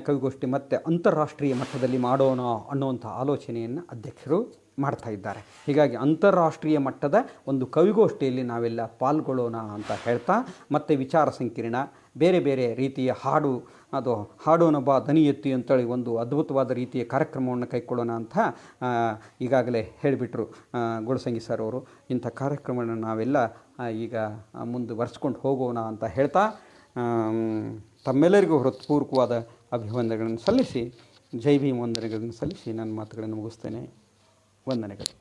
ಕವಿಗೋಷ್ಠಿ ಮತ್ತೆ ಅಂತಾರಾಷ್ಟ್ರೀಯ ಮಟ್ಟದಲ್ಲಿ ಮಾಡೋಣ ಅನ್ನುವಂಥ ಆಲೋಚನೆಯನ್ನು ಅಧ್ಯಕ್ಷರು ಮಾಡ್ತಾ ಇದ್ದಾರೆ. ಹೀಗಾಗಿ ಅಂತಾರಾಷ್ಟ್ರೀಯ ಮಟ್ಟದ ಒಂದು ಕವಿಗೋಷ್ಠಿಯಲ್ಲಿ ನಾವೆಲ್ಲ ಪಾಲ್ಗೊಳ್ಳೋಣ ಅಂತ ಹೇಳ್ತಾ, ಮತ್ತು ವಿಚಾರ ಸಂಕಿರಣ, ಬೇರೆ ಬೇರೆ ರೀತಿಯ ಹಾಡೋಣ ಬಾ ದನಿ ಎತ್ತಿ ಅಂತೇಳಿ ಒಂದು ಅದ್ಭುತವಾದ ರೀತಿಯ ಕಾರ್ಯಕ್ರಮವನ್ನು ಕೈಗೊಳ್ಳೋಣ ಅಂತ ಈಗಾಗಲೇ ಹೇಳಿಬಿಟ್ರು ಗೊಳಸಂಗಿ ಸರ್ ಅವರು. ಇಂಥ ಕಾರ್ಯಕ್ರಮವನ್ನು ನಾವೆಲ್ಲ ಈಗ ಮುಂದುವರಿಸ್ಕೊಂಡು ಹೋಗೋಣ ಅಂತ ಹೇಳ್ತಾ ತಮ್ಮೆಲ್ಲರಿಗೂ ಹೃತ್ಪೂರ್ವಕವಾದ ಅಭಿವಂದನೆಗಳನ್ನು ಸಲ್ಲಿಸಿ, ಜೈ ಭೀಮ್ ವಂದನೆಗಳನ್ನು ಸಲ್ಲಿಸಿ ನನ್ನ ಮಾತುಗಳನ್ನು ಮುಗಿಸ್ತೇನೆ. ವಂದನೆಗಳು.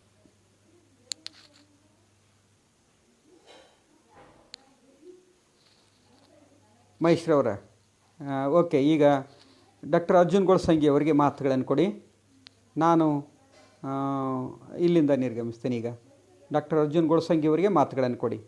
ಮಹೇಶ್ರವರ ಓಕೆ, ಈಗ ಡಾಕ್ಟರ್ ಅರ್ಜುನ್ ಗೊಳಸಂಗಿ ಅವರಿಗೆ ಮಾತುಗಳನ್ನು ಕೊಡಿ. ನಾನು ಇಲ್ಲಿಂದ ನಿರ್ಗಮಿಸ್ತೇನೆ. ಈಗ ಡಾಕ್ಟರ್ ಅರ್ಜುನ್ ಗೊಳಸಂಗಿ ಅವರಿಗೆ ಮಾತುಗಳನ್ನು ಕೊಡಿ.